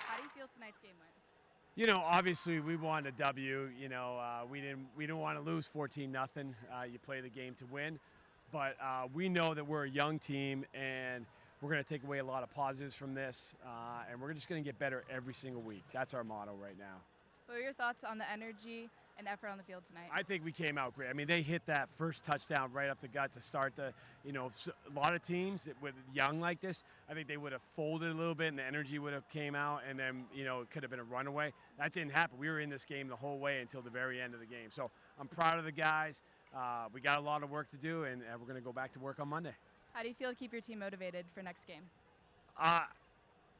How do you feel tonight's game went? You know, obviously we wanted a W. You know, we didn't want to lose 14-0. You play the game to win, but we know that we're a young team and we're going to take away a lot of positives from this, and we're just going to get better every single week. That's our motto right now. What were your thoughts on the energy and effort on the field tonight? I think we came out great. I mean, they hit that first touchdown right up the gut to start the, you know, a lot of teams with young like this, I think they would have folded a little bit and the energy would have came out and then, you know, it could have been a runaway. That didn't happen. We were in this game the whole way until the very end of the game. So I'm proud of the guys. We got a lot of work to do, and we're going to go back to work on Monday. How do you feel to keep your team motivated for next game?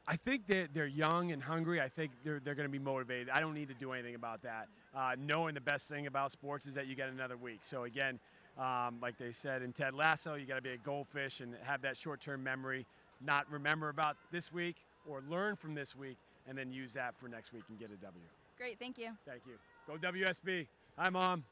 I think they're young and hungry. I think they're going to be motivated. I don't need to do anything about that. Knowing the best thing about sports is that you get another week. So again, like they said in Ted Lasso, you got to be a goldfish and have that short-term memory, not remember about this week or learn from this week, and then use that for next week and get a W. Great, thank you. Thank you. Go WSB. Hi, Mom.